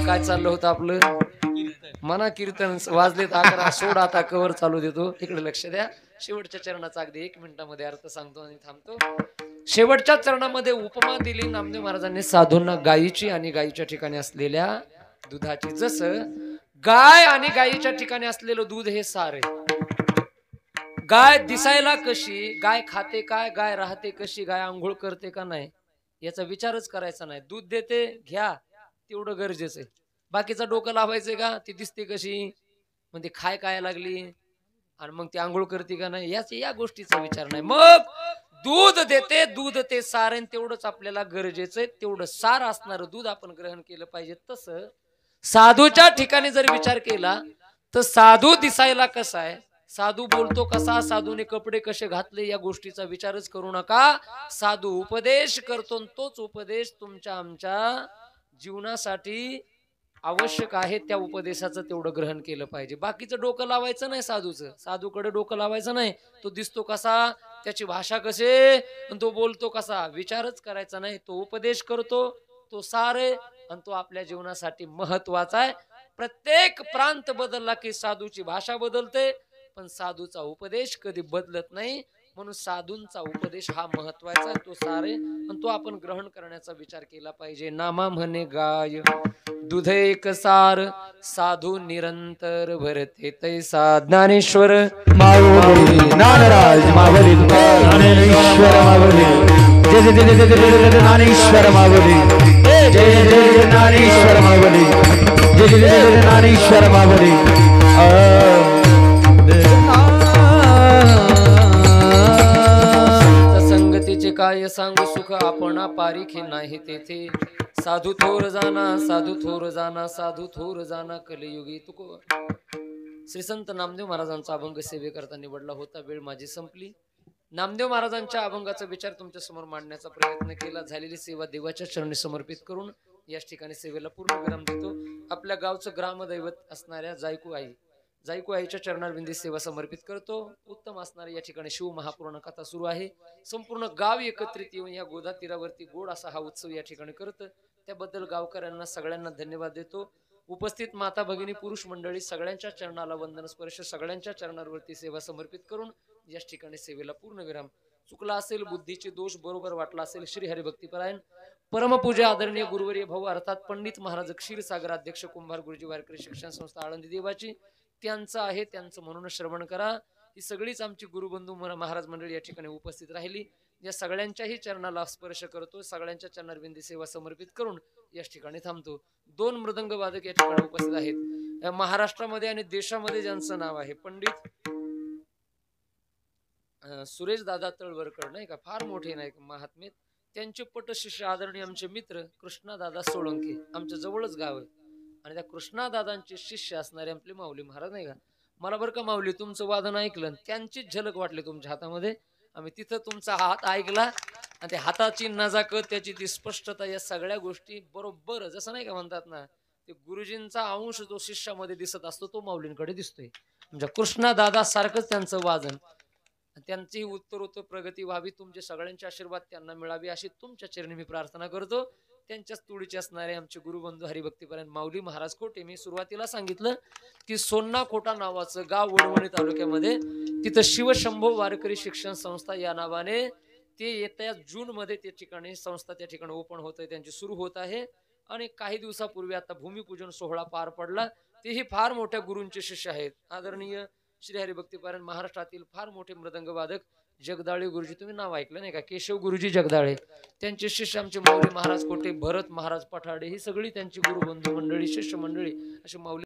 Speaker 1: काय चाललं होतं आपलं? मना कीर्तन वाजलेत 11. सोड आता, कवर चालू देतो. इकडे लक्ष द्या. शेवटच्या चरणाचा अगदी 1 मिनिटामध्ये अर्थ सांगतो आणि थांबतो. शेवटच्या चरणामध्ये उपमा दिली नामदेव महाराजांनी साधूंना गायीची आणि गायीच्या ठिकाणी असलेल्या दुधाची. जसं गाय आणि गायीच्या ठिकाणी असलेलं दूध हे सार आहे. गाय दिसायला कशी, गाय खाते काय, गाय राहते कशी, गाय आंघोळ करते का नाही याचा विचारच करायचा नाही. दूध देते घ्या तेवढं गरजेचं आहे. बाकीचं डोकं लावायचंय का, ती दिसते कशी, म्हणजे खाय काय लागली आणि मग ती आंघोळ करते का नाही या गोष्टीचा विचार नाही. मग दूध देते, दूध ते सार आहे, तेवढंच आपल्याला गरजेचं आहे. तेवढं सार असणारं दूध आपण ग्रहण केलं पाहिजे. तसं साधूच्या ठिकाणी जर विचार केला तर साधू दिसायला कसा आहे, साधू बोलतो कसा, साधूने कपडे कसे घातले या गोष्टीचा विचारच करू नका. साधू उपदेश करतो, तोच उपदेश तुमच्या आमच्या जीवनासाठी आवश्यक आहे. त्या उपदेशाचं तेवढं ग्रहण केलं पाहिजे. बाकीचं डोकं लावायचं नाही. साधूकडे डोकं लावायचं नाही. तो दिसतो कसा, त्याची भाषा कसे, तो बोलतो कसा, विचारच करायचा नाही. तो उपदेश करतो, तो सार आहे आणि तो आपल्या जीवनासाठी महत्वाचा आहे. प्रत्येक प्रांत बदलला की साधूची भाषा बदलते, पण साधूचा उपदेश कधी बदलत नाही. म्हणून साधूंचा उपदेश हा महत्वाचा आहे, तो सार आहे आणि तो आपण ग्रहण करण्याचा विचार केला पाहिजे. नामा म्हणे गाय दूध एक सार, साधू निरंतर भरते तैसा. ज्ञानेश्वर
Speaker 2: माऊली ज्ञानराज माऊली ज्ञानेश्वर माऊली. जय जय जय जय जय ज्ञानेश्वर माऊली. जय जय जय ज्ञानेश्वर माऊली. जय जय जय ज्ञानेश्वर माऊली.
Speaker 1: संगतीचे काय सांगू सुख, आपणा पारिखे नाही तेथे. साधू थोर जाना, साधू थोर जाना, साधू थोर जाना कलियुगी तुको. श्री संत नामदेव महाराजांचा अभंग सेवेकरता निवडला होता. वेळ माझी संपली. नामदेव महाराजांच्या अभंगाचा विचार तुमच्या समोर मांडण्याचा प्रयत्न केला. झालेली सेवा देवाच्या चरणी समर्पित करून याच ठिकाणी सेवेला पूर्ण विराम देतो. आपल्या गावचं ग्रामदैवत असणाऱ्या जायकू आई जायकू आईच्या चरणारविंदी सेवा समर्पित करतो. उत्तम असणारी या ठिकाणी शिव महापुराण कथा सुरू आहे. संपूर्ण गाव एकत्रित येऊन या गोदा तीरावरती गोड असा हा उत्सव या ठिकाणी करत, त्याबद्दल गावकऱ्यांना सगळ्यांना धन्यवाद देतो. उपस्थित माता भगिनी पुरुष मंडळी सगळ्यांच्या चरणाला वंदन स्पर्श, सगळ्यांच्या चरणावरती सेवा समर्पित करून या ठिकाणी सेवेला पूर्ण विराम. चुकला असेल, बुद्धीचे दोष बरोबर वाटला असेल, श्री हरिभक्तीपरायण परमपूज्य आदरणीय गुरुवर्य भाऊ अर्थात पंडित महाराज क्षीरसागर अध्यक्ष कुंभार गुरुजी वारकरी शिक्षण संस्था आळंदी देवाची त्यांचं आहे, त्यांचं म्हणून श्रवण करा. ही सगळीच आमची गुरुबंधू महाराज मंडळी या ठिकाणी उपस्थित राहिली. या सगळ्यांच्याही चरणाला स्पर्श करतो, सगळ्यांच्या चरणारविंदी सेवा समर्पित करून या ठिकाणी थांबतो. 2 मृदंग वादक या ठिकाणी उपस्थित आहेत. महाराष्ट्रामध्ये आणि देशामध्ये ज्यांचं नाव आहे पंडित सुरेश दादा तळवरकर नाही का, फार मोठे नाही महात्मे, त्यांचे पट शिष्य आदरणीय आमचे मित्र कृष्णा दादा सोळंके, आमच्या जवळच गाव आहे. आणि त्या कृष्णा दादांचे शिष्य असणारे आपले माऊली महाराज नाही का. मला बरं का माऊली तुमचं वादन ऐकलं, त्यांचीच झलक वाटली तुमच्या हातामध्ये. आम्ही तिथं तुमचा हात ऐकला आणि त्या हाताची नजाकत, त्याची ती स्पष्टता, या सगळ्या गोष्टी बरोबर जसं नाही का म्हणतात ना, ते गुरुजींचा अंश जो शिष्यामध्ये दिसत असतो तो माऊलींकडे दिसतोय. म्हणजे कृष्णा दादा सारखंच त्यांचं वादन, त्यांची उत्तरोत्तर प्रगती व्हावी, तुमचे सगळ्यांचे आशीर्वाद त्यांना मिळावे अशी तुमच्या चरणी मी प्रार्थना करतो. त्यांच्याच तुळीचे असणारे आमचे गुरुबंधू हरिभक्तीपर्यंत माऊली महाराज खोटे. मी सुरुवातीला सांगितलं की सोन्ना खोटा नावाचं गाव वडवणी तालुक्यामध्ये, तिथं शिवशंभो वारकरी शिक्षण संस्था या नावाने ते येत्या जून मध्ये त्या ठिकाणी संस्था त्या ठिकाणी ओपन होत आहे, त्यांची सुरू होत आहे. आणि काही दिवसापूर्वी आता भूमिपूजन सोहळा पार पडला. तेही फार मोठ्या गुरूंचे शिष्य आहेत. आदरणीय श्री हरिभक्तीपर्यंत महाराष्ट्रातील फार मोठे मृदंग वादक जगदाळे गुरुजी, तुम्ही नाव ऐकलं नाही का, केशव गुरुजी जगदाळे, त्यांचे शिष्य आमचे माऊली महाराज कोटे, भरत महाराज पठाडे, ही सगळी त्यांची गुरुबंधू मंडळी, शिष्य मंडळी अशी माऊली